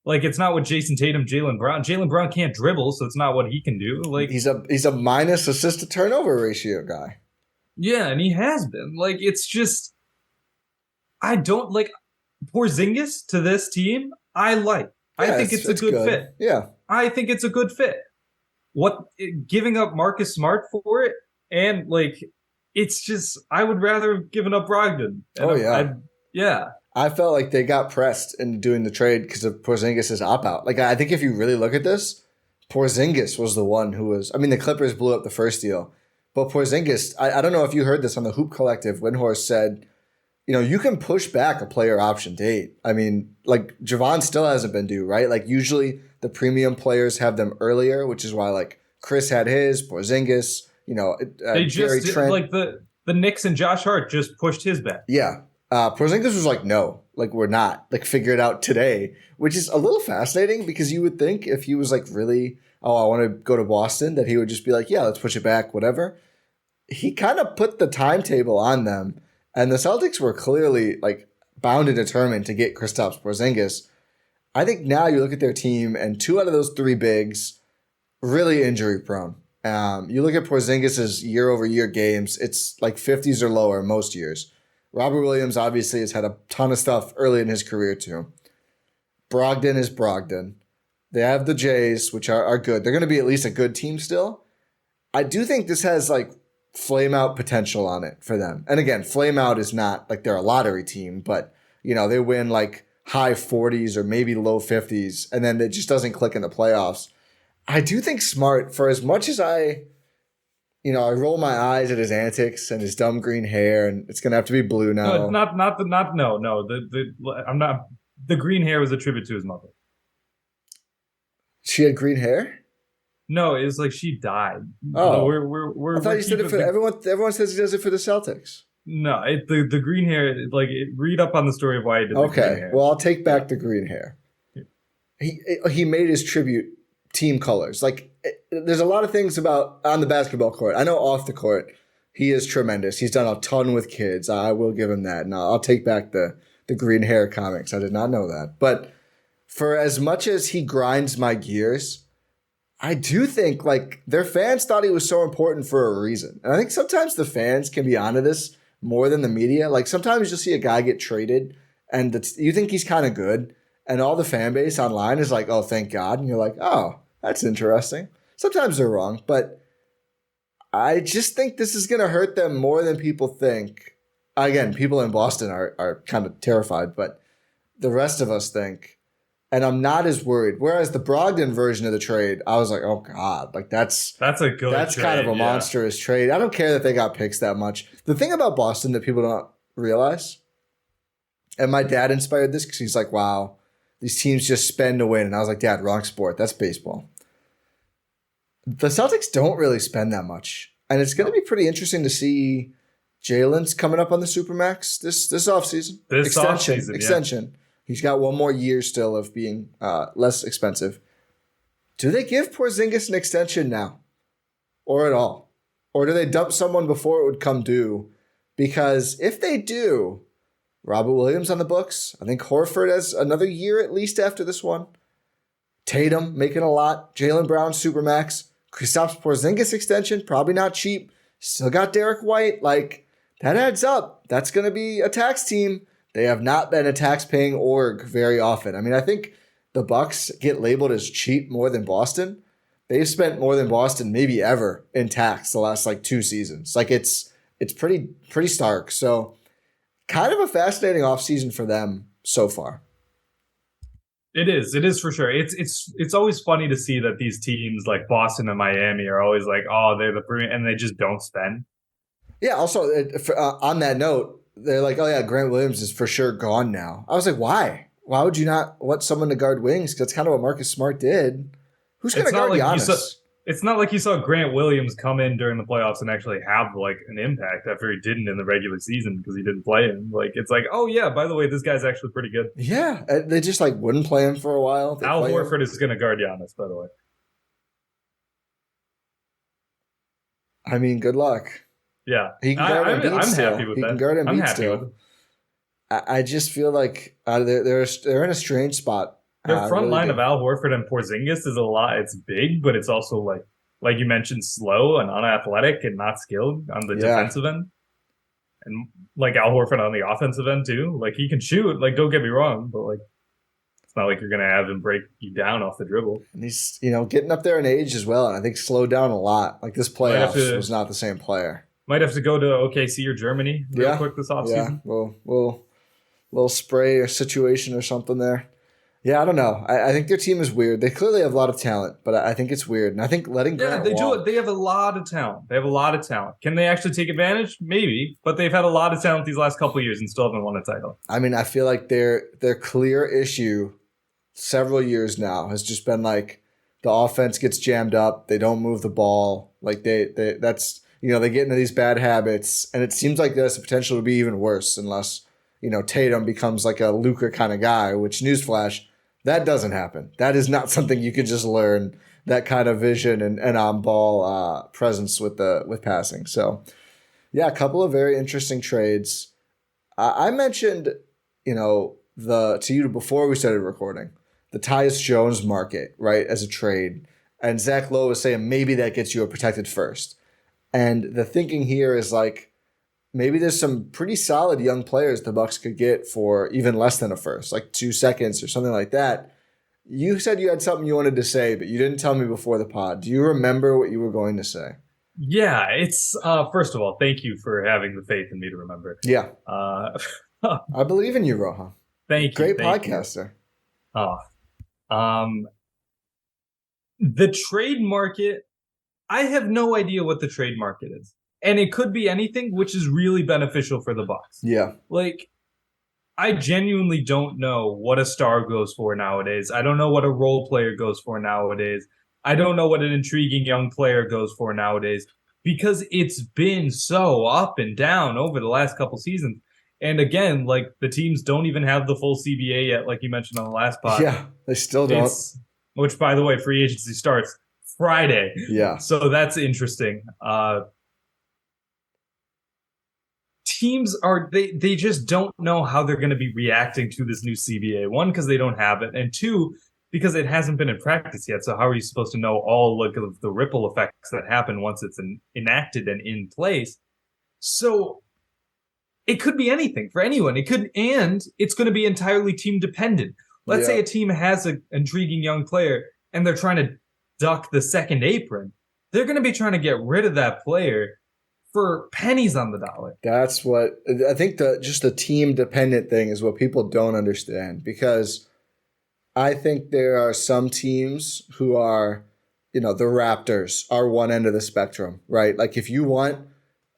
Like, it's not what Jason Tatum, Jaylen Brown. Jaylen Brown can't dribble, so it's not what he can do. Like, he's a minus assist to turnover ratio guy. Yeah, and he has been. Like, it's just... I don't like Porzingis to this team. I think it's a good fit. Yeah. I think it's a good fit. Giving up Marcus Smart for it, and like, it's just, I would rather have given up Brogdon. Yeah. I felt like they got pressed in doing the trade because of Porzingis' opt-out. Like, I think if you really look at this, Porzingis was the one who was, I mean, the Clippers blew up the first deal, but Porzingis, I don't know if you heard this on the Hoop Collective, Windhorst said, you know, you can push back a player option date. I mean, like, Javon still hasn't been due, right? Like, usually the premium players have them earlier, which is why, like, Chris had his, Porzingis, you know, they Gary just Trent. Like, the Knicks and Josh Hart just pushed his back. Yeah. Porzingis was like, no, like, we're not. Like, figure it out today, which is a little fascinating because you would think if he was, like, really, I want to go to Boston, that he would just be like, yeah, let's push it back, whatever. He kind of put the timetable on them. And the Celtics were clearly like bound and determined to get Kristaps Porzingis. I think now you look at their team, and 2 out of those 3 bigs really injury prone. You look at Porzingis' year-over-year games; it's like 50s or lower most years. Robert Williams obviously has had a ton of stuff early in his career too. Brogdon is Brogdon. They have the Jays, which are good. They're going to be at least a good team still. I do think this has like flame out potential on it for them. And again, flame out is not like they're a lottery team, but you know, they win like high 40s or maybe low 50s, and then it just doesn't click in the playoffs. I do think Smart, for as much as I roll my eyes at his antics and his dumb green hair, and it's gonna have to be blue now. The green hair was a tribute to his mother. She had green hair? No, it was like she died. Oh, I thought you said it for everyone. Everyone says he does it for the Celtics. No, the green hair. Like, read up on the story of why he did. Okay, the green hair. Well, I'll take back the green hair. He made his tribute team colors. Like, there's a lot of things about on the basketball court. I know off the court, he is tremendous. He's done a ton with kids. I will give him that. Now I'll take back the green hair comics. I did not know that, but for as much as he grinds my gears, I do think, like, their fans thought he was so important for a reason. And I think sometimes the fans can be onto this more than the media. Like, sometimes you'll see a guy get traded and you think he's kind of good, and all the fan base online is like, oh, thank God. And you're like, oh, that's interesting. Sometimes they're wrong, but I just think this is going to hurt them more than people think. Again, people in Boston are kind of terrified, but the rest of us think. And I'm not as worried. Whereas the Brogdon version of the trade, I was like, oh God, like that's a good that's trade, kind of a monstrous trade. I don't care that they got picks that much. The thing about Boston that people don't realize, and my dad inspired this because he's like, wow, these teams just spend to win. And I was like, Dad, wrong sport. That's baseball. The Celtics don't really spend that much. And it's going to be pretty interesting to see Jalen's coming up on the Supermax this offseason. Extension. Yeah. He's got one more year still of being less expensive. Do they give Porzingis an extension now? Or at all? Or do they dump someone before it would come due? Because if they do, Robert Williams on the books. I think Horford has another year at least after this one. Tatum making a lot. Jaylen Brown, Supermax. Kristaps Porzingis extension, probably not cheap. Still got Derek White. Like, that adds up. That's going to be a tax team. They have not been a tax-paying org very often. I mean, I think the Bucks get labeled as cheap more than Boston. They've spent more than Boston maybe ever in tax the last like 2 seasons. Like, it's pretty stark. So kind of a fascinating offseason for them so far. It is for sure. It's always funny to see that these teams like Boston and Miami are always like, oh, they're the premium, and they just don't spend. Yeah. Also, on that note, they're like, oh yeah, Grant Williams is for sure gone now. I was like, why? Why would you not want someone to guard wings? Because that's kind of what Marcus Smart did. Who's going to guard Giannis? It's not like you saw Grant Williams come in during the playoffs and actually have like an impact after he didn't in the regular season because he didn't play him. Like it's like, oh yeah, by the way, this guy's actually pretty good. Yeah, they just like wouldn't play him for a while. Al Horford is going to guard Giannis, by the way. I mean, good luck. Yeah, he can guard Embiid I'm still. happy with he that. Can guard Embiid I'm happy still. with it. I just feel like they're in a strange spot. Their front line of Al Horford and Porzingis is a lot. It's big, but it's also like you mentioned, slow and unathletic and not skilled on the defensive end. And like Al Horford on the offensive end too. Like he can shoot. Like don't get me wrong, but like it's not like you're gonna have him break you down off the dribble. And he's getting up there in age as well, and I think slowed down a lot. Like this playoffs was not the same player. Might have to go to OKC or Germany real quick this offseason. Yeah, little spray or situation or something there. Yeah, I don't know. I think their team is weird. They clearly have a lot of talent, but I think it's weird. And I think letting Grant do. They have a lot of talent. Can they actually take advantage? Maybe, but they've had a lot of talent these last couple of years and still haven't won a title. I mean, I feel like their clear issue several years now has just been like the offense gets jammed up. They don't move the ball. Like they get into these bad habits, and it seems like there's the potential to be even worse unless Tatum becomes like a Luka kind of guy. Which newsflash. That doesn't happen. That is not something you can just learn, that kind of vision and on-ball presence with passing. So, yeah, a couple of very interesting trades. I mentioned, to you before we started recording, the Tyus Jones market, right, as a trade. And Zach Lowe was saying maybe that gets you a protected first. And the thinking here is like, maybe there's some pretty solid young players the Bucks could get for even less than a first, like 2 seconds or something like that. You said you had something you wanted to say, but you didn't tell me before the pod. Do you remember what you were going to say? Yeah, it's first of all, thank you for having the faith in me to remember. Yeah. I believe in you, Rohan. Thank you. Great podcaster. The trade market, I have no idea what the trade market is. And it could be anything, which is really beneficial for the Bucks. Yeah. Like, I genuinely don't know what a star goes for nowadays. I don't know what a role player goes for nowadays. I don't know what an intriguing young player goes for nowadays because it's been so up and down over the last couple seasons. And again, like the teams don't even have the full CBA yet, like you mentioned on the last pod. Yeah, they still don't. Which, by the way, free agency starts Friday. Yeah. So that's interesting. Teams they just don't know how they're going to be reacting to this new CBA. One, because they don't have it, and two, because it hasn't been in practice yet. So how are you supposed to know all of the ripple effects that happen once it's enacted and in place? So it could be anything for anyone. And it's going to be entirely team dependent. Let's say a team has an intriguing young player and they're trying to duck the second apron. They're going to be trying to get rid of that player for pennies on the dollar. That's what I think. Just the team dependent thing is what people don't understand, because I think there are some teams who are, the Raptors are one end of the spectrum, right? Like if you want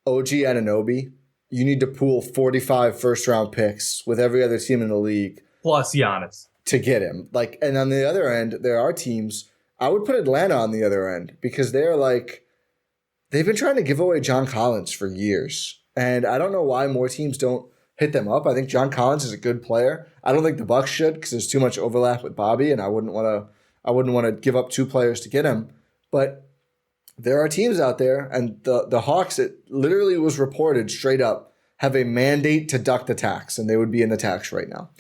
OG Anunoby, you need to pool 45 first round picks with every other team in the league plus Giannis to get him. Like, and on the other end, there are teams. I would put Atlanta on the other end because they're like, they've been trying to give away John Collins for years. And I don't know why more teams don't hit them up. I think John Collins is a good player. I don't think the Bucks should because there's too much overlap with Bobby, and I wouldn't want to give up 2 players to get him. But there are teams out there, and the Hawks, it literally was reported straight up, have a mandate to duck the tax, and they would be in the tax right now.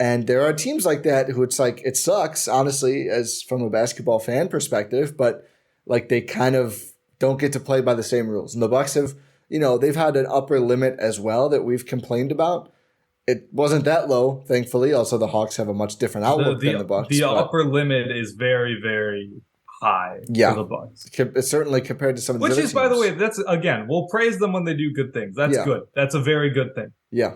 And there are teams like that who it's like, it sucks, honestly, as from a basketball fan perspective, but like they kind of don't get to play by the same rules. And the Bucks have, they've had an upper limit as well that we've complained about. It wasn't that low, thankfully. Also, the Hawks have a much different outlook than the Bucks. The upper limit is very, very high for the Bucks. It's certainly compared to some of the other teams. By the way, that's, again, we'll praise them when they do good things. That's good. That's a very good thing. Yeah.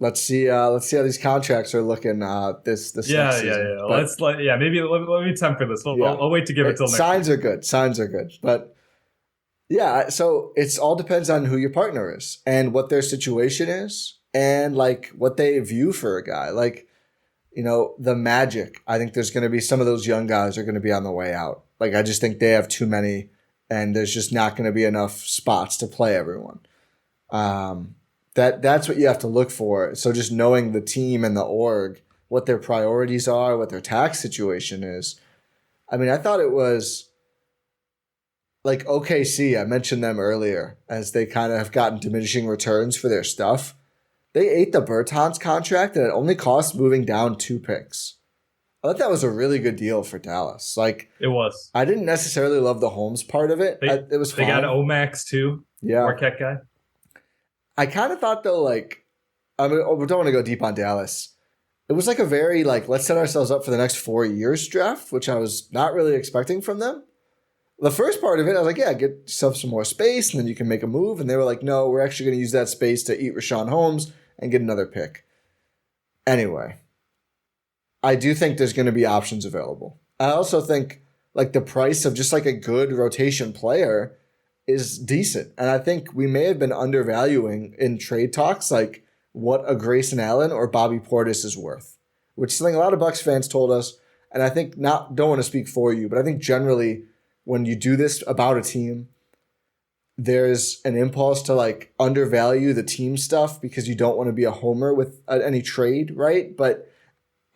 Let's see how these contracts are looking this next season. But, maybe let me temper this. Yeah. I'll wait to give it till next signs week. are good. Signs are good. But yeah, so it's all depends on who your partner is and what their situation is and like what they view for a guy. Like, you know, the Magic, I think there's going to be some of those young guys are going to be on the way out. Like, I just think they have too many and there's just not going to be enough spots to play everyone. That's what you have to look for. So just knowing the team and the org, what their priorities are, what their tax situation is. I mean, I thought it was like OKC, I mentioned them earlier, as they kind of have gotten diminishing returns for their stuff. They ate the Bertans contract and it only cost moving down 2 picks. I thought that was a really good deal for Dallas. Like, it was. I didn't necessarily love the Holmes part of it. It was fine. They got Omax too. Yeah. Marquette guy. I kind of thought though, like, I mean, we don't want to go deep on Dallas. It was like a very like, let's set ourselves up for the next 4 years draft, which I was not really expecting from them. The first part of it, I was like, yeah, get yourself some more space and then you can make a move. And they were like, no, we're actually going to use that space to eat Rashawn Holmes and get another pick. Anyway, I do think there's going to be options available. I also think like the price of just like a good rotation player is decent. And I think we may have been undervaluing in trade talks like what a Grayson Allen or Bobby Portis is worth, which is something a lot of Bucks fans told us. And I think don't want to speak for you, but I think generally when you do this about a team, there's an impulse to like undervalue the team stuff because you don't want to be a homer with any trade, right? But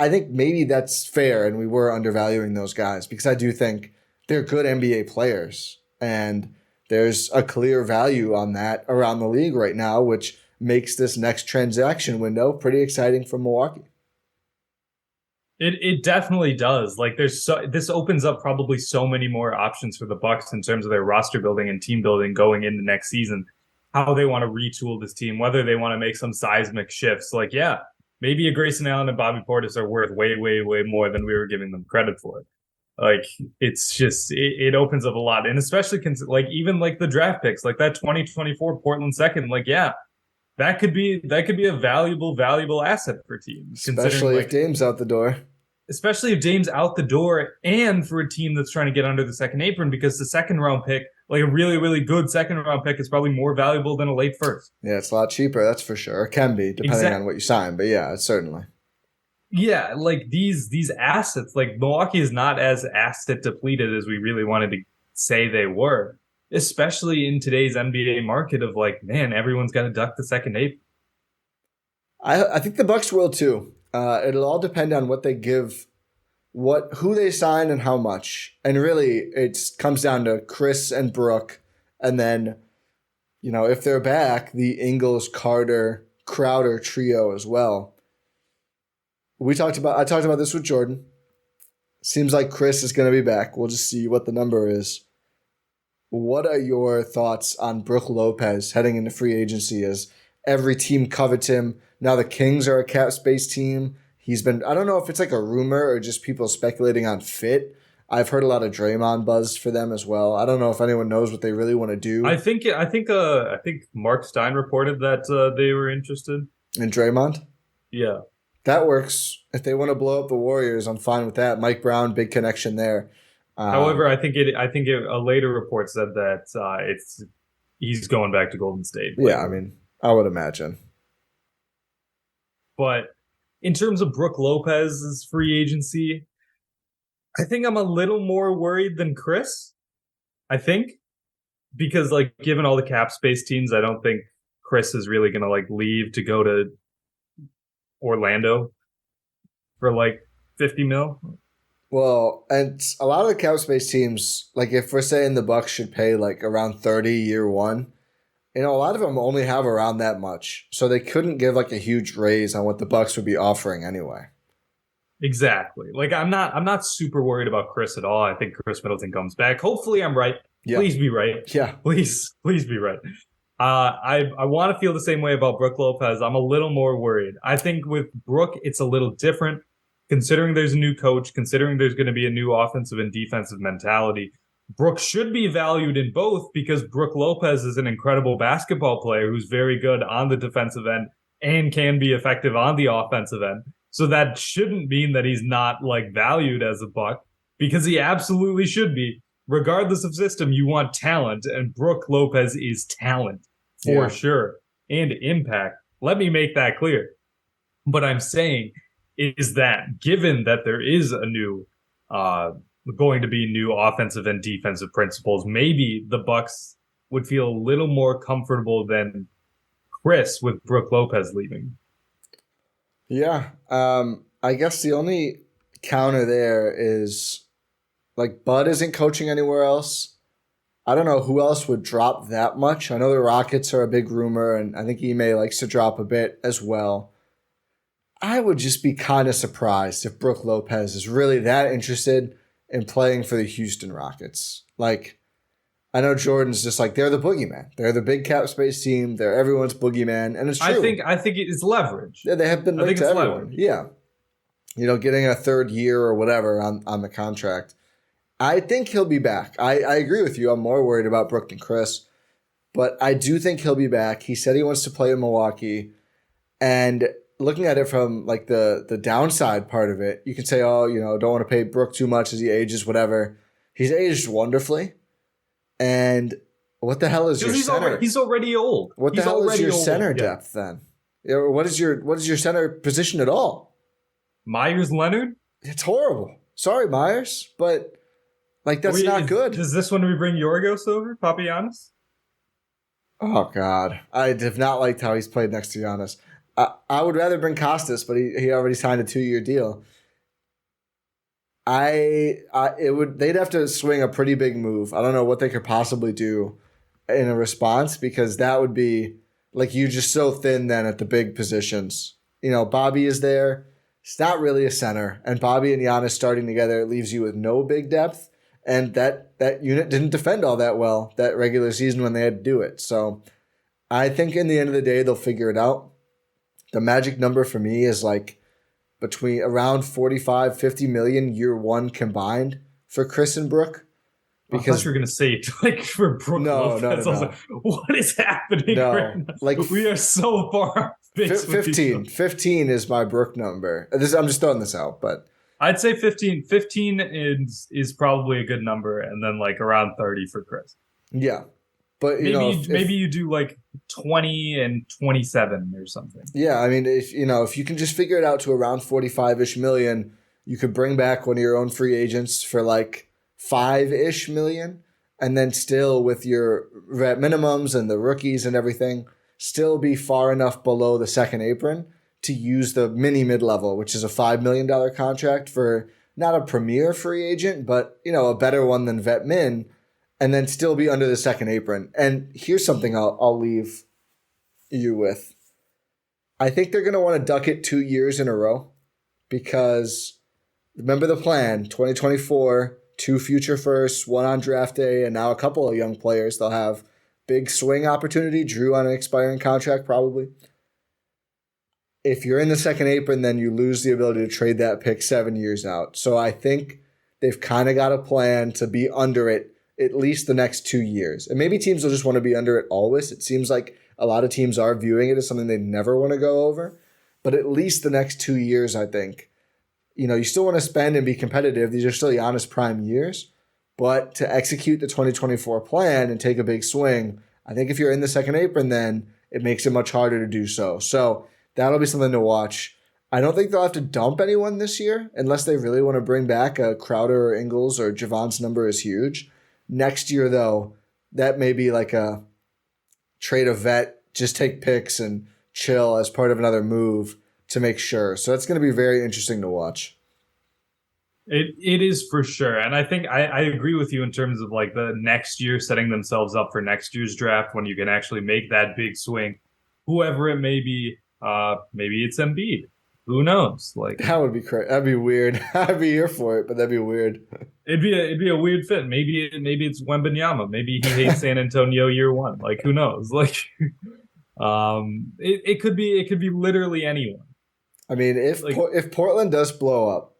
I think maybe that's fair and we were undervaluing those guys because I do think they're good NBA players and there's a clear value on that around the league right now, which makes this next transaction window pretty exciting for Milwaukee. It definitely does. Like this opens up probably so many more options for the Bucks in terms of their roster building and team building going into next season. How they want to retool this team, whether they want to make some seismic shifts. Like, yeah, maybe a Grayson Allen and Bobby Portis are worth way, way, way more than we were giving them credit for. Like, it's just it opens up a lot, and especially like even like the draft picks, like that 2024 Portland second. Like, yeah, that could be a valuable asset for teams, especially if Dame's out the door. Especially if Dame's out the door, and for a team that's trying to get under the second apron, because the second round pick, like a really, really good second round pick, is probably more valuable than a late first. Yeah, it's a lot cheaper, that's for sure. It can be, depending on what you sign, but yeah, certainly. Yeah, like these assets, like Milwaukee is not as asset depleted as we really wanted to say they were, especially in today's NBA market of like, man, everyone's got to duck the second apron. I think the Bucks will too. It'll all depend on what they give, who they sign and how much. And really, it comes down to Chris and Brooke. And then, you know, if they're back, the Ingles, Carter, Crowder trio as well. I talked about this with Jordan. Seems like Chris is going to be back. We'll just see what the number is. What are your thoughts on Brook Lopez heading into free agency as every team covets him? Now the Kings are a cap space team. I don't know if it's like a rumor or just people speculating on fit. I've heard a lot of Draymond buzz for them as well. I don't know if anyone knows what they really want to do. I think Mark Stein reported that they were interested in Draymond. Yeah, that works. If they want to blow up the Warriors, I'm fine with that. Mike Brown, big connection there. However, I think a later report said that he's going back to Golden State. Yeah, I mean, I would imagine. But in terms of Brook Lopez's free agency, I think I'm a little more worried than Chris. I think because like given all the cap space teams, I don't think Chris is really going to like leave to go to Orlando for like $50 million. Well, and a lot of the cap space teams, like if we're saying the Bucks should pay like around 30 year one, you know, a lot of them only have around that much. So they couldn't give like a huge raise on what the Bucks would be offering anyway. Exactly. Like I'm not super worried about Chris at all. I think Chris Middleton comes back. Hopefully I'm right. Yeah. Please be right. Yeah. Please be right. I want to feel the same way about Brook Lopez. I'm a little more worried. I think with Brook, it's a little different. Considering there's a new coach, considering there's going to be a new offensive and defensive mentality, Brook should be valued in both because Brook Lopez is an incredible basketball player who's very good on the defensive end and can be effective on the offensive end. So that shouldn't mean that he's not like valued as a Buck, because he absolutely should be. Regardless of system, you want talent, and Brook Lopez is talent for sure, and impact. Let me make that clear. What I'm saying is that given that there is a new going to be new offensive and defensive principles, maybe the Bucks would feel a little more comfortable than Chris with Brook Lopez leaving. Yeah. I guess the only counter there is like Bud isn't coaching anywhere else. I don't know who else would drop that much. I know the Rockets are a big rumor, and I think Ime likes to drop a bit as well. I would just be kind of surprised if Brook Lopez is really that interested in playing for the Houston Rockets. Like, I know Jordan's just like, they're the boogeyman. They're the big cap space team. They're everyone's boogeyman, and it's true. I think it's leverage. Yeah, they have been linked to everyone. Leverage. Yeah. You know, getting a third year or whatever on the contract. I think he'll be back. I agree with you. I'm more worried about Brook than Chris. But I do think he'll be back. He said he wants to play in Milwaukee. And looking at it from like the downside part of it, you can say, oh, you know, don't want to pay Brook too much as he ages, whatever. He's aged wonderfully. And what the hell is your center? He's already old. What the hell is your center depth then? Or what is your center position at all? Myers Leonard? It's horrible. Sorry, Myers, but like that's not good. Is this when we bring Yorgos over, Papagiannis? Oh God, I have not liked how he's played next to Giannis. I would rather bring Costas, but he already signed a 2-year deal. They'd have to swing a pretty big move. I don't know what they could possibly do in a response, because that would be like you just so thin then at the big positions. You know, Bobby is there. It's not really a center, and Bobby and Giannis starting together leaves you with no big depth, and that unit didn't defend all that well that regular season when they had to do it. So I think in the end of the day, they'll figure it out. The magic number for me is like between around 45, 50 million year one combined for Chris and Brook. Because I thought you were going to say like for Brook Lopez. No. Like, what is happening right now? Like, we are so far. 15 is my Brook number. I'm just throwing this out, but I'd say 15. 15 is probably a good number, and then like around 30 for Chris. Yeah, but maybe you do like 20 and 27 or something. Yeah, I mean, if you can just figure it out to around 45-ish million, you could bring back one of your own free agents for like 5-ish million, and then still with your vet minimums and the rookies and everything, still be far enough below the second apron to use the mini mid-level, which is a $5 million contract for not a premier free agent, but, a better one than vet min, and then still be under the second apron. And here's something I'll leave you with. I think they're going to want to duck it 2 years in a row, because remember the plan, 2024, 2 future firsts, 1 on draft day, and now a couple of young players. They'll have big swing opportunity, Drew on an expiring contract probably. If you're in the second apron, then you lose the ability to trade that pick 7 years out. So I think they've kind of got a plan to be under it at least the next 2 years. And maybe teams will just want to be under it always. It seems like a lot of teams are viewing it as something they never want to go over. But at least the next 2 years, I think. You still want to spend and be competitive. These are still Giannis prime years. But to execute the 2024 plan and take a big swing, I think if you're in the second apron, then it makes it much harder to do so. So that'll be something to watch. I don't think they'll have to dump anyone this year unless they really want to bring back a Crowder or Ingles, or Javon's number is huge. Next year, though, that may be like a trade a vet, just take picks and chill as part of another move to make sure. So that's going to be very interesting to watch. It is for sure. And I think I agree with you in terms of like the next year, setting themselves up for next year's draft when you can actually make that big swing, whoever it may be. Maybe it's Embiid. Who knows? Like, that would be crazy. That'd be weird. I'd be here for it, but that'd be weird. It'd be a weird fit. Maybe it's Wembanyama. Maybe he hates San Antonio year one. Like, who knows? Like, it could be literally anyone. I mean, if Portland does blow up,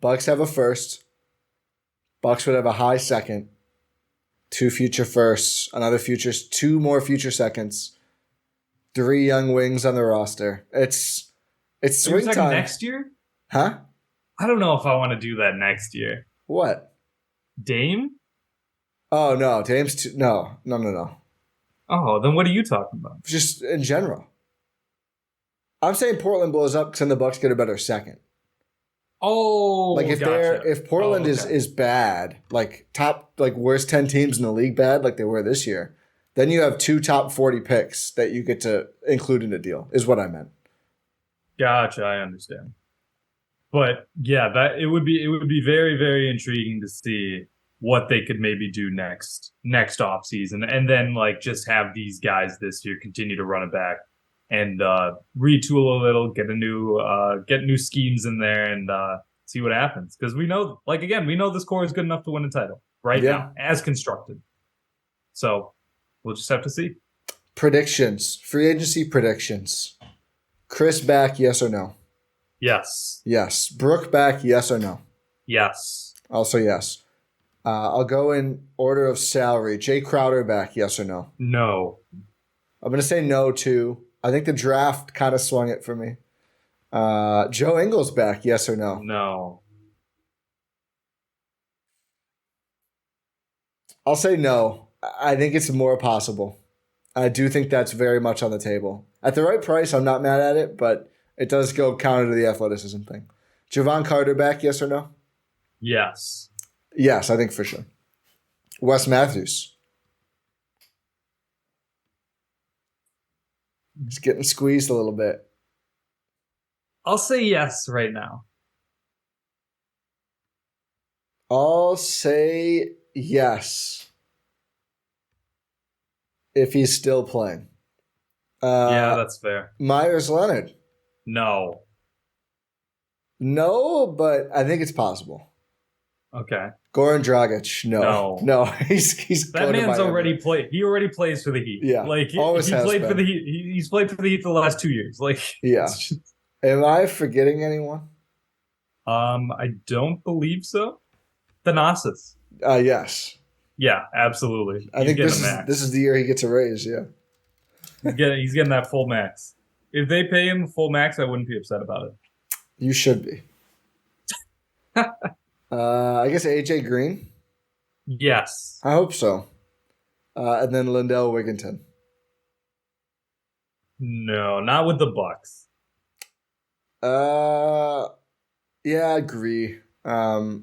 Bucks have a first. Bucks would have a high second, 2 future firsts, 2 more future seconds, 3 young wings on the roster. It's swing time. Next year? Huh? I don't know if I want to do that next year. What? Dame? Oh, no. Dame's no. Oh, then what are you talking about? Just in general. I'm saying Portland blows up because then the Bucks get a better second. Oh, like if Portland is bad, like top worst 10 teams in the league bad, like they were this year, then you have 2 top 40 picks that you get to include in a deal. Is what I meant. Gotcha, I understand. But yeah, that it would be very, very intriguing to see what they could maybe do next off season, and then like just have these guys this year continue to run it back and retool a little, get new schemes in there, and see what happens. Because we know this core is good enough to win a title now, as constructed. So we'll just have to see. Predictions, free agency predictions. Chris back, yes or no? Yes. Yes. Brooke back, yes or no? Yes. Also yes. I'll go in order of salary. Jay Crowder back, yes or no? No. I'm going to say no, too. I think the draft kind of swung it for me. Joe Ingles back, yes or no? No. I'll say no. I think it's more possible. I do think that's very much on the table. At the right price, I'm not mad at it, but it does go counter to the athleticism thing. Javon Carter back, yes or no? Yes. Yes, I think for sure. Wes Matthews. He's getting squeezed a little bit. I'll say yes right now. I'll say yes. If he's still playing. Yeah, that's fair. Myers Leonard. No. No, but I think it's possible. Okay. Goran Dragic, no, he's that man's already played. He already plays for the Heat. Yeah, like he played for the Heat. He's played for the Heat for the last 2 years. Like, yeah. Am I forgetting anyone? I don't believe so. Thanasis. Yes. Yeah, absolutely. I think this is the year he gets a raise. Yeah. He's getting that full max. If they pay him full max, I wouldn't be upset about it. You should be. I guess AJ Green. Yes. I hope so. And then Lindell Wigginton. No, not with the Bucks. Yeah, I agree. I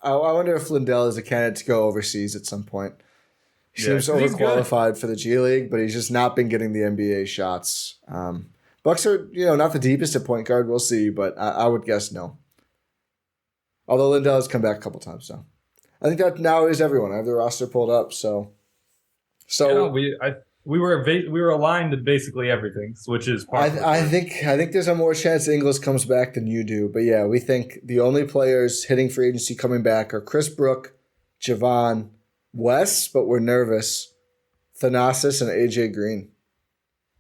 wonder if Lindell is a candidate to go overseas at some point. He seems overqualified for the G League, but he's just not been getting the NBA shots. Bucks are, not the deepest at point guard. We'll see, but I would guess no. Although Lindell has come back a couple times now. I think that now is everyone. I have the roster pulled up, so we were aligned in basically everything, which is part I think there's a more chance Ingles comes back than you do. But yeah, we think the only players hitting free agency coming back are Chris Brooke, Javon, Wes, but we're nervous, Thanasis, and AJ Green.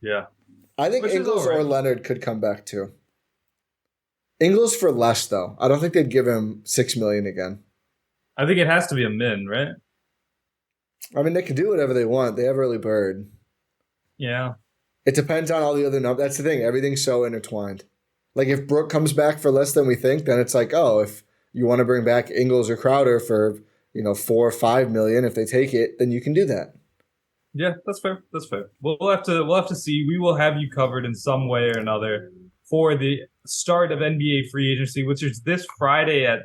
Yeah. I think Ingles or Leonard could come back too. Ingles for less though. I don't think they'd give him $6 million again. I think it has to be a min, right? I mean, they can do whatever they want. They have early bird. Yeah. It depends on all the other numbers. That's the thing. Everything's so intertwined. Like if Brooke comes back for less than we think, then it's like, oh, if you want to bring back Ingles or Crowder for, $4 or $5 million, if they take it, then you can do that. Yeah, that's fair. That's fair. We'll have to see. We will have you covered in some way or another for the start of NBA free agency, which is this Friday at,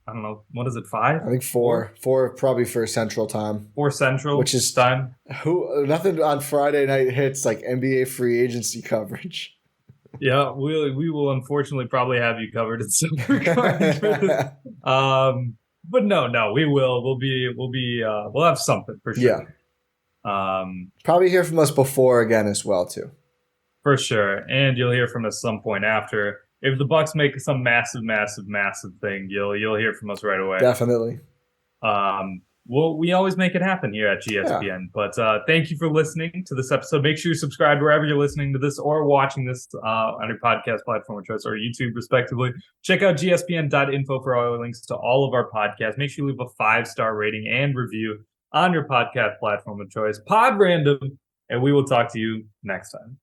I don't know, what is it, 5? I think 4. 4 probably for Central Time. 4 Central, which is time. Nothing on Friday night hits like NBA free agency coverage. Yeah, we will unfortunately probably have you covered in some regard for this. But no, we will. We'll have something for sure. Yeah. Probably hear from us before again as well too. For sure, and you'll hear from us some point after. If the Bucks make some massive thing, you'll hear from us right away. Definitely. We always make it happen here at GSPN. Yeah. But thank you for listening to this episode. Make sure you subscribe wherever you're listening to this or watching this on your podcast platform of choice or YouTube, respectively. Check out gspn.info for all the links to all of our podcasts. Make sure you leave a 5-star rating and review on your podcast platform of choice. Pod Random, and we will talk to you next time.